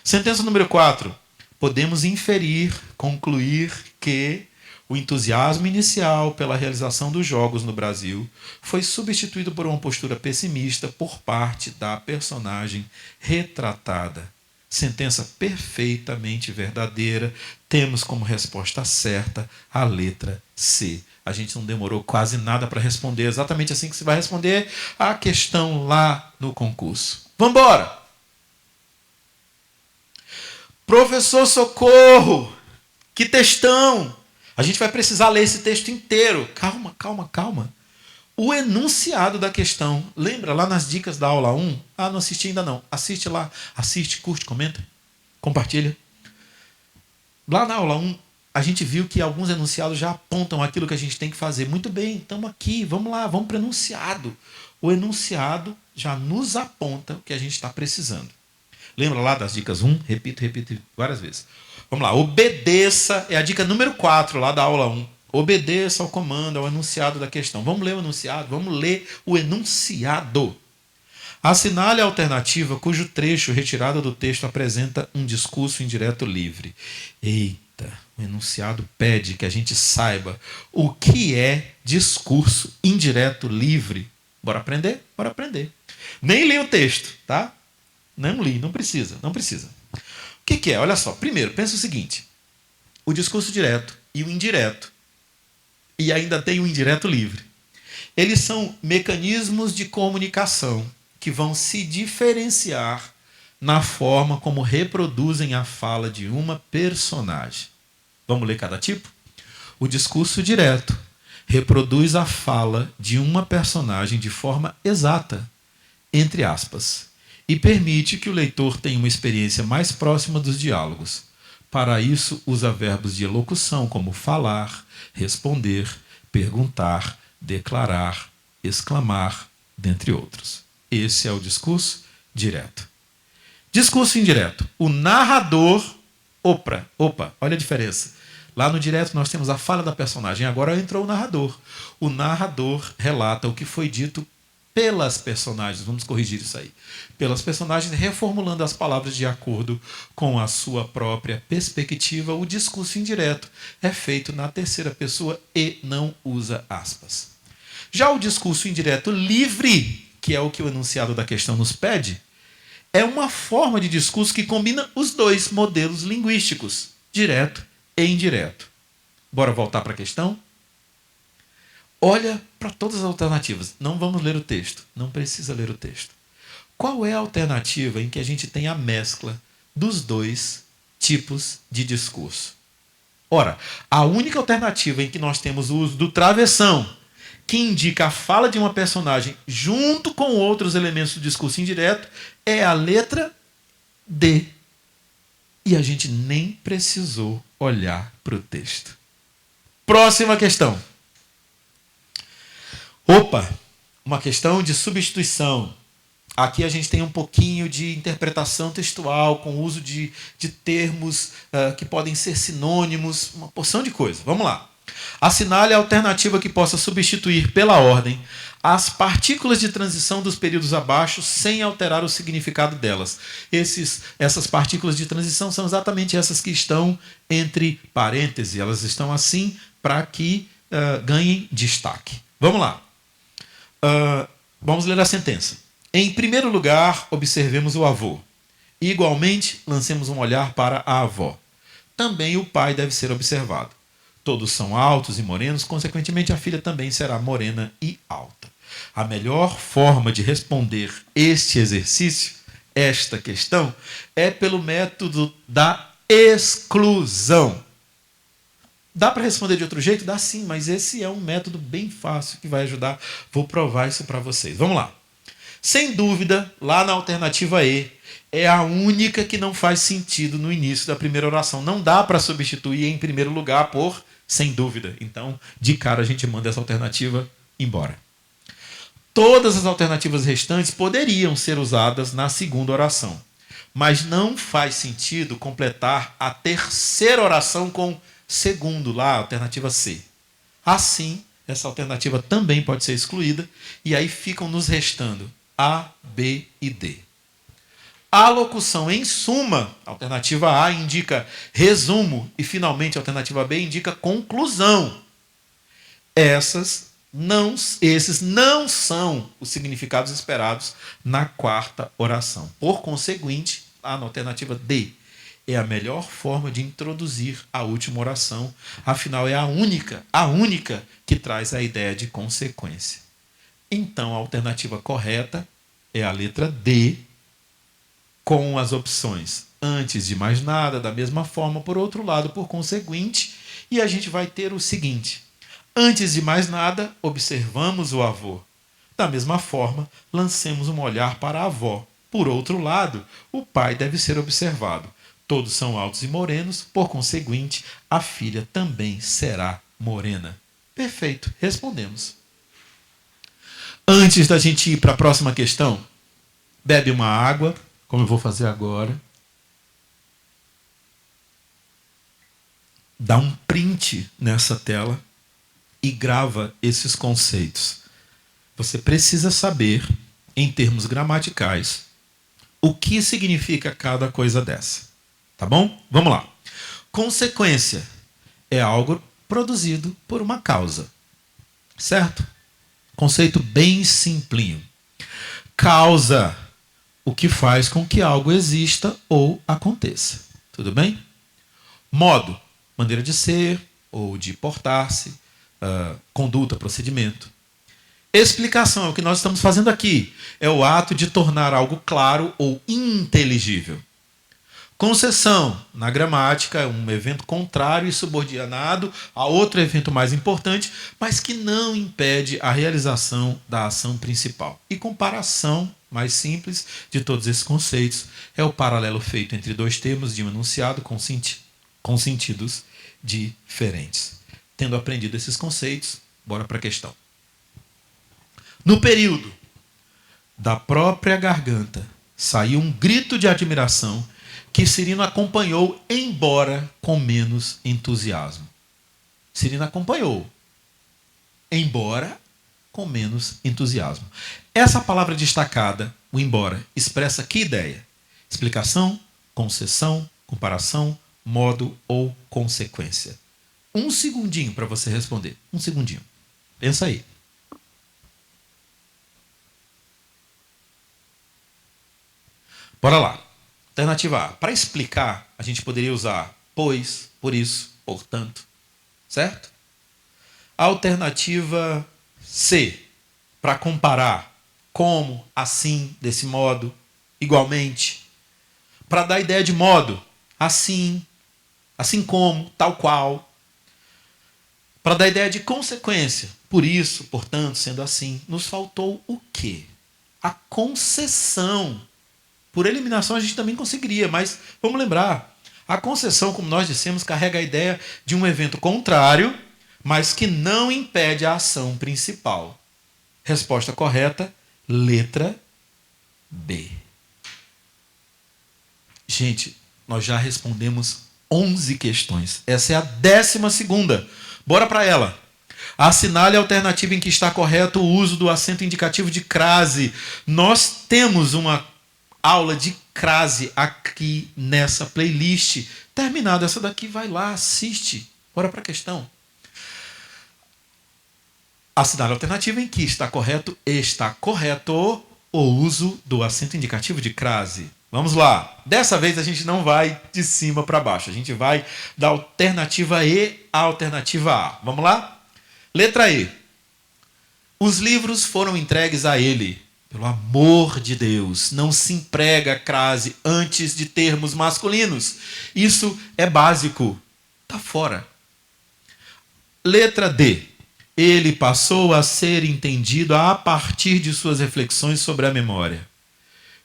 Sentença número 4. Podemos inferir, concluir que o entusiasmo inicial pela realização dos jogos no Brasil foi substituído por uma postura pessimista por parte da personagem retratada. Sentença perfeitamente verdadeira. Temos como resposta certa a letra C. A gente não demorou quase nada para responder. Exatamente assim que se vai responder a questão lá no concurso. Vamos embora! Professor, socorro! Que textão! A gente vai precisar ler esse texto inteiro. Calma, calma, calma. O enunciado da questão. Lembra lá nas dicas da aula 1? Ah, não assisti ainda não. Assiste lá. Assiste, curte, comenta. Compartilha. Lá na aula 1, a gente viu que alguns enunciados já apontam aquilo que a gente tem que fazer. Muito bem, estamos aqui. Vamos lá, vamos para o enunciado. O enunciado já nos aponta o que a gente está precisando. Lembra lá das dicas 1? Repito várias vezes. Vamos lá. Obedeça. É a dica número 4 lá da aula 1. Obedeça ao comando, ao enunciado da questão. Vamos ler o enunciado? Vamos ler o enunciado. Assinale a alternativa cujo trecho retirado do texto apresenta um discurso indireto livre. Eita, o enunciado pede que a gente saiba o que é discurso indireto livre. Bora aprender? Bora aprender. Nem li o texto, tá? Não li, não precisa. O que é? Olha só. Primeiro, pensa o seguinte. O discurso direto e o indireto. E ainda tem o indireto livre. Eles são mecanismos de comunicação que vão se diferenciar na forma como reproduzem a fala de uma personagem. Vamos ler cada tipo? O discurso direto reproduz a fala de uma personagem de forma exata, entre aspas, e permite que o leitor tenha uma experiência mais próxima dos diálogos. Para isso, usa verbos de elocução como falar, responder, perguntar, declarar, exclamar, dentre outros. Esse é o discurso direto. Discurso indireto. O narrador... Opa, olha a diferença. Lá no direto nós temos a fala da personagem. Agora entrou o narrador. O narrador relata o que foi dito pelas personagens. Vamos corrigir isso aí. Pelas personagens, reformulando as palavras de acordo com a sua própria perspectiva. O discurso indireto é feito na terceira pessoa e não usa aspas. Já o discurso indireto livre, que é o que o enunciado da questão nos pede, é uma forma de discurso que combina os dois modelos linguísticos, direto e indireto. Bora voltar para a questão? Olha para todas as alternativas. Não vamos ler o texto. Não precisa ler o texto. Qual é a alternativa em que a gente tem a mescla dos dois tipos de discurso? Ora, a única alternativa em que nós temos o uso do travessão, que indica a fala de uma personagem junto com outros elementos do discurso indireto, é a letra D. E a gente nem precisou olhar para o texto. Próxima questão. Opa, uma questão de substituição. Aqui a gente tem um pouquinho de interpretação textual, com o uso de termos que podem ser sinônimos, uma porção de coisa. Vamos lá. Assinale a alternativa que possa substituir pela ordem as partículas de transição dos períodos abaixo sem alterar o significado delas. Essas partículas de transição são exatamente essas que estão entre parênteses. Elas estão assim para que ganhem destaque. Vamos lá. Vamos ler a sentença. Em primeiro lugar, observemos o avô. Igualmente, lancemos um olhar para a avó. Também o pai deve ser observado. Todos são altos e morenos, consequentemente a filha também será morena e alta. A melhor forma de responder este exercício, esta questão, é pelo método da exclusão. Dá para responder de outro jeito? Dá sim, mas esse é um método bem fácil que vai ajudar. Vou provar isso para vocês. Vamos lá. Sem dúvida, lá na alternativa E, é a única que não faz sentido no início da primeira oração. Não dá para substituir em primeiro lugar por sem dúvida. Então, de cara, a gente manda essa alternativa embora. Todas as alternativas restantes poderiam ser usadas na segunda oração, mas não faz sentido completar a terceira oração com segundo, lá, a alternativa C. Assim, essa alternativa também pode ser excluída, e aí ficam nos restando A, B e D. A locução em suma, a alternativa A indica resumo e, finalmente, a alternativa B indica conclusão. Esses não são os significados esperados na quarta oração. Por conseguinte, lá na alternativa D, é a melhor forma de introduzir a última oração, afinal é a única que traz a ideia de consequência. Então, a alternativa correta é a letra D, com as opções antes de mais nada, da mesma forma, por outro lado, por conseguinte, e a gente vai ter o seguinte: antes de mais nada, observamos o avô. Da mesma forma, lancemos um olhar para a avó. Por outro lado, o pai deve ser observado. Todos são altos e morenos, por conseguinte, a filha também será morena. Perfeito, respondemos. Antes da gente ir para a próxima questão, bebe uma água, como eu vou fazer agora. Dá um print nessa tela e grava esses conceitos. Você precisa saber, em termos gramaticais, o que significa cada coisa dessa. Tá bom? Vamos lá. Consequência é algo produzido por uma causa. Certo? Conceito bem simplinho. Causa, o que faz com que algo exista ou aconteça. Tudo bem? Modo, maneira de ser ou de portar-se, conduta, procedimento. Explicação é o que nós estamos fazendo aqui. É o ato de tornar algo claro ou inteligível. Concessão, na gramática, é um evento contrário e subordinado a outro evento mais importante, mas que não impede a realização da ação principal. E comparação, mais simples, de todos esses conceitos, é o paralelo feito entre dois termos de um enunciado com sentidos diferentes. Tendo aprendido esses conceitos, bora para a questão. No período da própria garganta, saiu um grito de admiração que Cirino acompanhou, embora com menos entusiasmo. Cirino acompanhou, embora com menos entusiasmo. Essa palavra destacada, o embora, expressa que ideia? Explicação, concessão, comparação, modo ou consequência. Um segundinho para você responder. Um segundinho. Pensa aí. Bora lá. Alternativa A. Para explicar, a gente poderia usar pois, por isso, portanto. Certo? Alternativa C, para comparar. Como, assim, desse modo, igualmente. Para dar ideia de modo, assim, assim como, tal qual. Para dar ideia de consequência, por isso, portanto, sendo assim, nos faltou o quê? A concessão. Por eliminação a gente também conseguiria, mas vamos lembrar, a concessão, como nós dissemos, carrega a ideia de um evento contrário, mas que não impede a ação principal. Resposta correta, letra B. Gente, nós já respondemos 11 questões. Essa é a 12ª. Bora para ela. Assinale a alternativa em que está correto o uso do acento indicativo de crase. Nós temos uma aula de crase aqui nessa playlist. Terminada essa daqui, vai lá, assiste. Bora para a questão. Assinale a alternativa em que está correto o uso do acento indicativo de crase. Vamos lá. Dessa vez a gente não vai de cima para baixo. A gente vai da alternativa E à alternativa A. Vamos lá? Letra E. Os livros foram entregues a ele. Pelo amor de Deus, não se emprega crase antes de termos masculinos. Isso é básico. Tá fora. Letra D. Ele passou a ser entendido a partir de suas reflexões sobre a memória.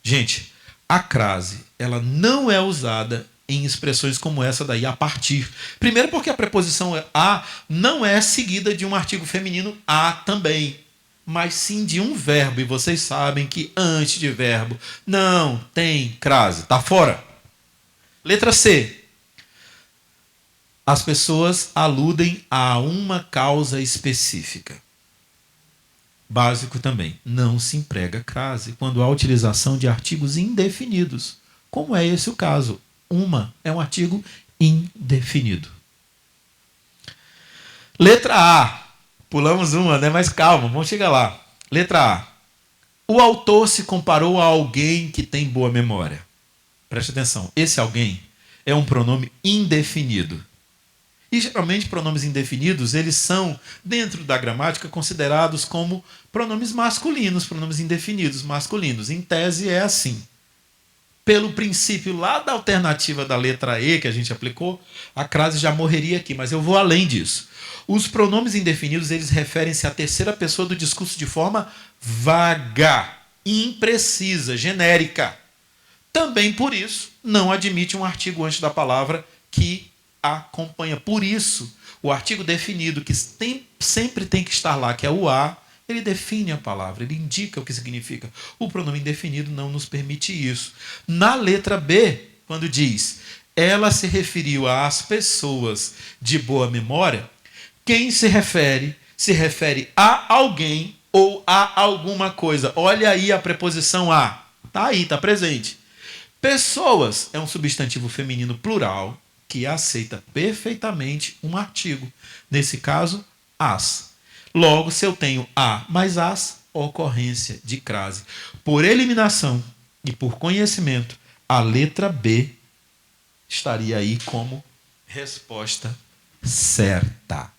Gente, a crase, ela não é usada em expressões como essa daí, a partir. Primeiro porque a preposição a não é seguida de um artigo feminino a também, mas sim de um verbo. E vocês sabem que antes de verbo não tem crase. Tá fora. Letra C. As pessoas aludem a uma causa específica. Básico também. Não se emprega crase quando há utilização de artigos indefinidos. Como é esse o caso? Uma é um artigo indefinido. Letra A. Pulamos uma, né? Mas calma, vamos chegar lá. Letra A. O autor se comparou a alguém que tem boa memória. Preste atenção. Esse alguém é um pronome indefinido. E geralmente pronomes indefinidos, eles são, dentro da gramática, considerados como pronomes masculinos, pronomes indefinidos masculinos. Em tese é assim. Pelo princípio lá da alternativa da letra E que a gente aplicou, a crase já morreria aqui, mas eu vou além disso. Os pronomes indefinidos, eles referem-se à terceira pessoa do discurso de forma vaga, imprecisa, genérica. Também por isso, não admite um artigo antes da palavra que acompanha. Por isso, o artigo definido, que sempre tem que estar lá, que é o a, ele define a palavra, ele indica o que significa. O pronome indefinido não nos permite isso. Na letra B, quando diz ela se referiu às pessoas de boa memória, quem se refere a alguém ou a alguma coisa. Olha aí a preposição a. Está aí, está presente. Pessoas é um substantivo feminino plural que aceita perfeitamente um artigo. Nesse caso, as. Logo, se eu tenho a mais as, ocorrência de crase. Por eliminação e por conhecimento, a letra B estaria aí como resposta certa.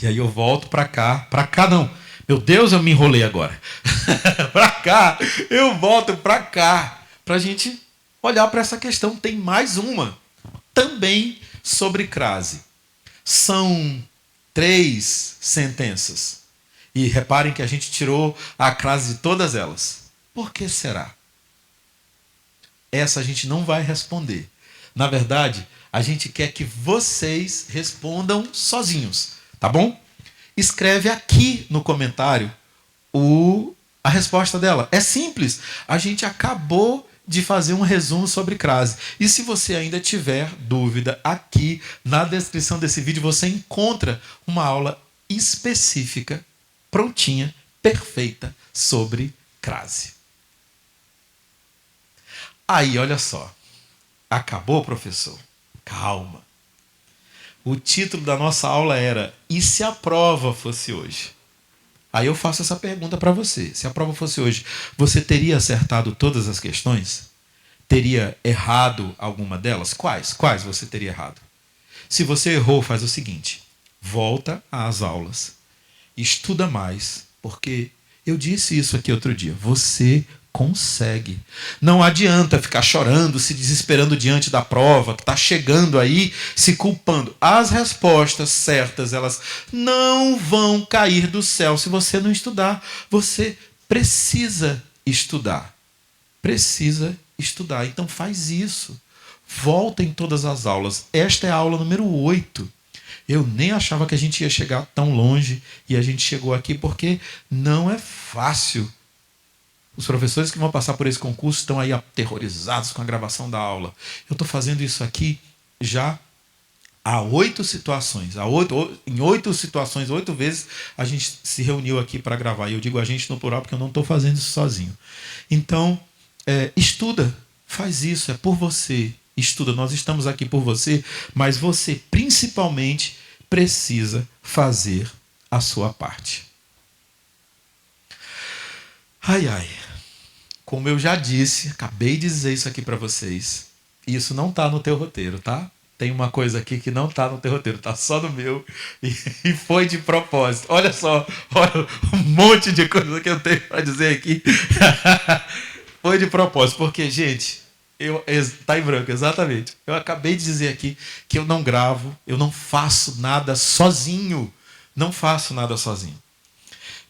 E aí eu volto para cá não. Meu Deus, eu me enrolei agora. Para cá, eu volto para cá, para a gente olhar para essa questão. Tem mais uma, também sobre crase. São 3 sentenças. E reparem que a gente tirou a crase de todas elas. Por que será? Essa a gente não vai responder. Na verdade, a gente quer que vocês respondam sozinhos. Tá bom? Escreve aqui no comentário a resposta dela. É simples. A gente acabou de fazer um resumo sobre crase. E se você ainda tiver dúvida, aqui na descrição desse vídeo você encontra uma aula específica, prontinha, perfeita, sobre crase. Aí, olha só. Acabou, professor? Calma. O título da nossa aula era E se a prova fosse hoje? Aí eu faço essa pergunta para você. Se a prova fosse hoje, você teria acertado todas as questões? teria errado alguma delas? Quais? Quais você teria errado? Se você errou, faz o seguinte: volta às aulas, estuda mais, porque eu disse isso aqui outro dia, você consegue. Não adianta ficar chorando, se desesperando diante da prova que está chegando aí, se culpando. As respostas certas, elas não vão cair do céu se você não estudar. Você precisa estudar. Precisa estudar. Então faz isso. Volta em todas as aulas. Esta é a aula número 8. Eu nem achava que a gente ia chegar tão longe e a gente chegou aqui porque não é fácil. Os professores que vão passar por esse concurso estão aí aterrorizados com a gravação da aula. Eu estou fazendo isso aqui já há 8 situações. Em 8 situações, 8 vezes, a gente se reuniu aqui para gravar. E eu digo a gente no plural porque eu não estou fazendo isso sozinho. Então, estuda, faz isso, é por você. Estuda, nós estamos aqui por você, mas você principalmente precisa fazer a sua parte. Ai, ai. Como eu já disse, acabei de dizer isso aqui para vocês. Isso não está no teu roteiro, tá? Tem uma coisa aqui que não está no teu roteiro, está só no meu e foi de propósito. Olha só, olha um monte de coisa que eu tenho para dizer aqui. Foi de propósito, porque, gente, tá em branco, exatamente. Eu acabei de dizer aqui que eu não gravo, eu não faço nada sozinho. Não faço nada sozinho.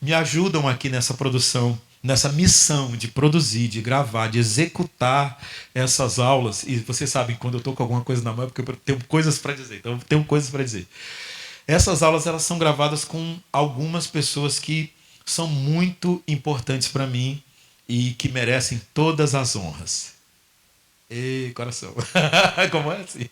Me ajudam aqui nessa produção, nessa missão de produzir, de gravar, de executar essas aulas. E vocês sabem, quando eu estou com alguma coisa na mão, é porque eu tenho coisas para dizer. Então, eu tenho coisas para dizer. Essas aulas, elas são gravadas com algumas pessoas que são muito importantes para mim e que merecem todas as honras. Ei, coração. Como é assim?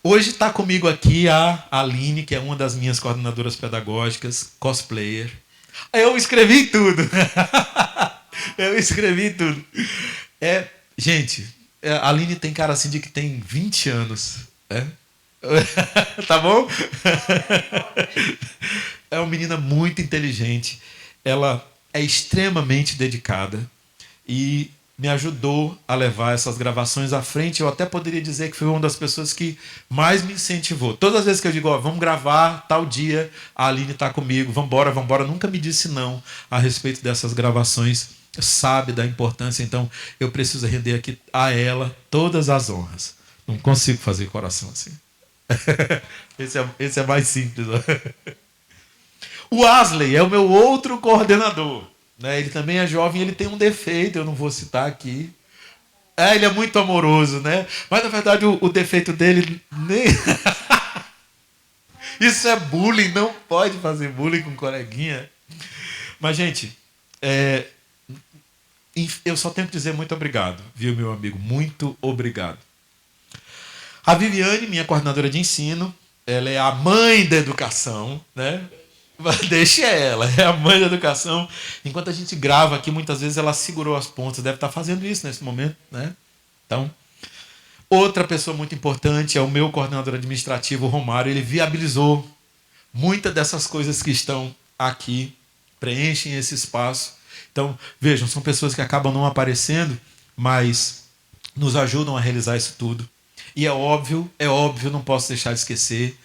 Hoje está comigo aqui a Aline, que é uma das minhas coordenadoras pedagógicas, cosplayer. Eu escrevi tudo. Eu escrevi tudo. Gente, a Aline tem cara assim de que tem 20 anos. Tá bom? É uma menina muito inteligente. Ela é extremamente dedicada e me ajudou a levar essas gravações à frente. Eu até poderia dizer que foi uma das pessoas que mais me incentivou. Todas as vezes que eu digo, vamos gravar tal dia, a Aline está comigo, vamos embora, nunca me disse não a respeito dessas gravações, sabe da importância, então eu preciso render aqui a ela todas as honras. Não consigo fazer coração assim. Esse é mais simples. O Asley é o meu outro coordenador. Ele também é jovem, ele tem um defeito, eu não vou citar aqui. Ele é muito amoroso, né? Mas na verdade o defeito dele nem. Isso é bullying, não pode fazer bullying com coleguinha. Mas, gente, eu só tenho que dizer muito obrigado, viu, meu amigo? Muito obrigado. A Viviane, minha coordenadora de ensino, ela é a mãe da educação, né? Deixa ela, é a mãe da educação. Enquanto a gente grava aqui, muitas vezes ela segurou as pontas, deve estar fazendo isso nesse momento, né? Então, outra pessoa muito importante é o meu coordenador administrativo, o Romário. Ele viabilizou muitas dessas coisas que estão aqui, preenchem esse espaço. Então, vejam, são pessoas que acabam não aparecendo, mas nos ajudam a realizar isso tudo. E é óbvio, não posso deixar de esquecer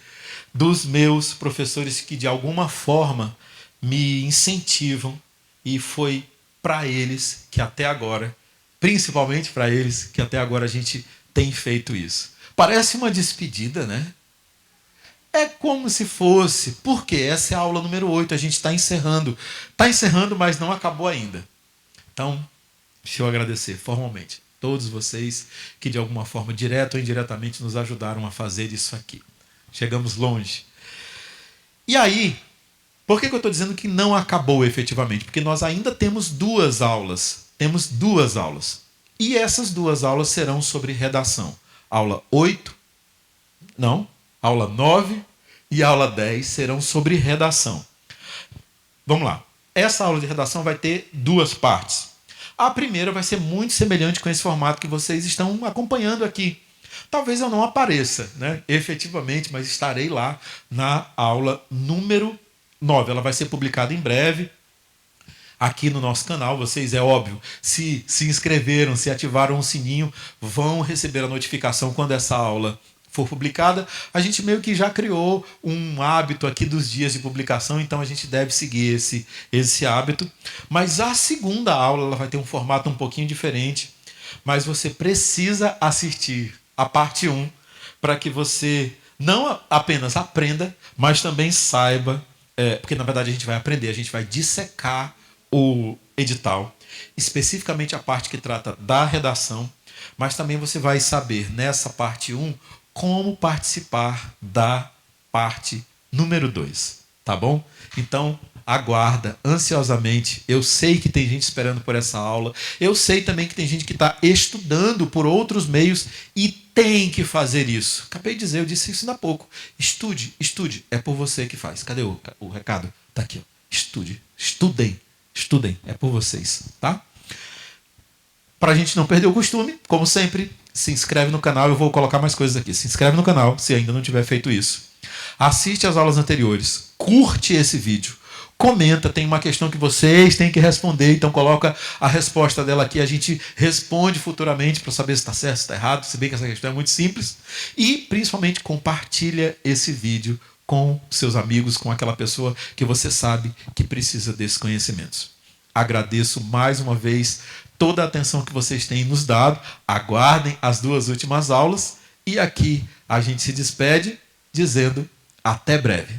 dos meus professores que de alguma forma me incentivam, e foi para eles que até agora, principalmente para eles, que até agora a gente tem feito isso. Parece uma despedida, né? É como se fosse, porque essa é a aula número 8, a gente está encerrando. Está encerrando, mas não acabou ainda. Então, deixa eu agradecer formalmente todos vocês que de alguma forma, direta ou indiretamente, nos ajudaram a fazer isso aqui. Chegamos longe. E aí, por que eu estou dizendo que não acabou efetivamente? Porque nós ainda temos 2 aulas. Temos 2 aulas. E essas 2 aulas serão sobre redação. Aula 8, aula 9 e aula 10 serão sobre redação. Vamos lá. Essa aula de redação vai ter 2 partes. A primeira vai ser muito semelhante com esse formato que vocês estão acompanhando aqui. Talvez eu não apareça, né, efetivamente, mas estarei lá na aula número 9. Ela vai ser publicada em breve. aqui no nosso canal. Vocês, é óbvio, se inscreveram, se ativaram o sininho, vão receber a notificação quando essa aula for publicada. A gente meio que já criou um hábito aqui dos dias de publicação, então a gente deve seguir esse hábito. Mas a segunda aula ela vai ter um formato um pouquinho diferente, mas você precisa assistir a parte 1 para que você não apenas aprenda, mas também saiba, porque na verdade a gente vai aprender, a gente vai dissecar o edital, especificamente a parte que trata da redação, mas também você vai saber nessa parte 1 como participar da parte número 2, tá bom? Então, aguarda ansiosamente. Eu sei que tem gente esperando por essa aula. Eu sei também que tem gente que está estudando por outros meios e tem que fazer isso. Acabei de dizer, eu disse isso ainda há pouco. Estude, estude. É por você que faz. Cadê o recado? Está aqui. Ó. Estude, estudem, estudem. É por vocês, tá? Para a gente não perder o costume, como sempre, se inscreve no canal. Eu vou colocar mais coisas aqui. Se inscreve no canal, se ainda não tiver feito isso. Assiste às aulas anteriores. Curte esse vídeo. Comenta, tem uma questão que vocês têm que responder, então coloca a resposta dela aqui. A gente responde futuramente para saber se está certo, se está errado, se bem que essa questão é muito simples. E, principalmente, compartilha esse vídeo com seus amigos, com aquela pessoa que você sabe que precisa desses conhecimentos. Agradeço mais uma vez toda a atenção que vocês têm nos dado. Aguardem as 2 últimas aulas. E aqui a gente se despede dizendo até breve.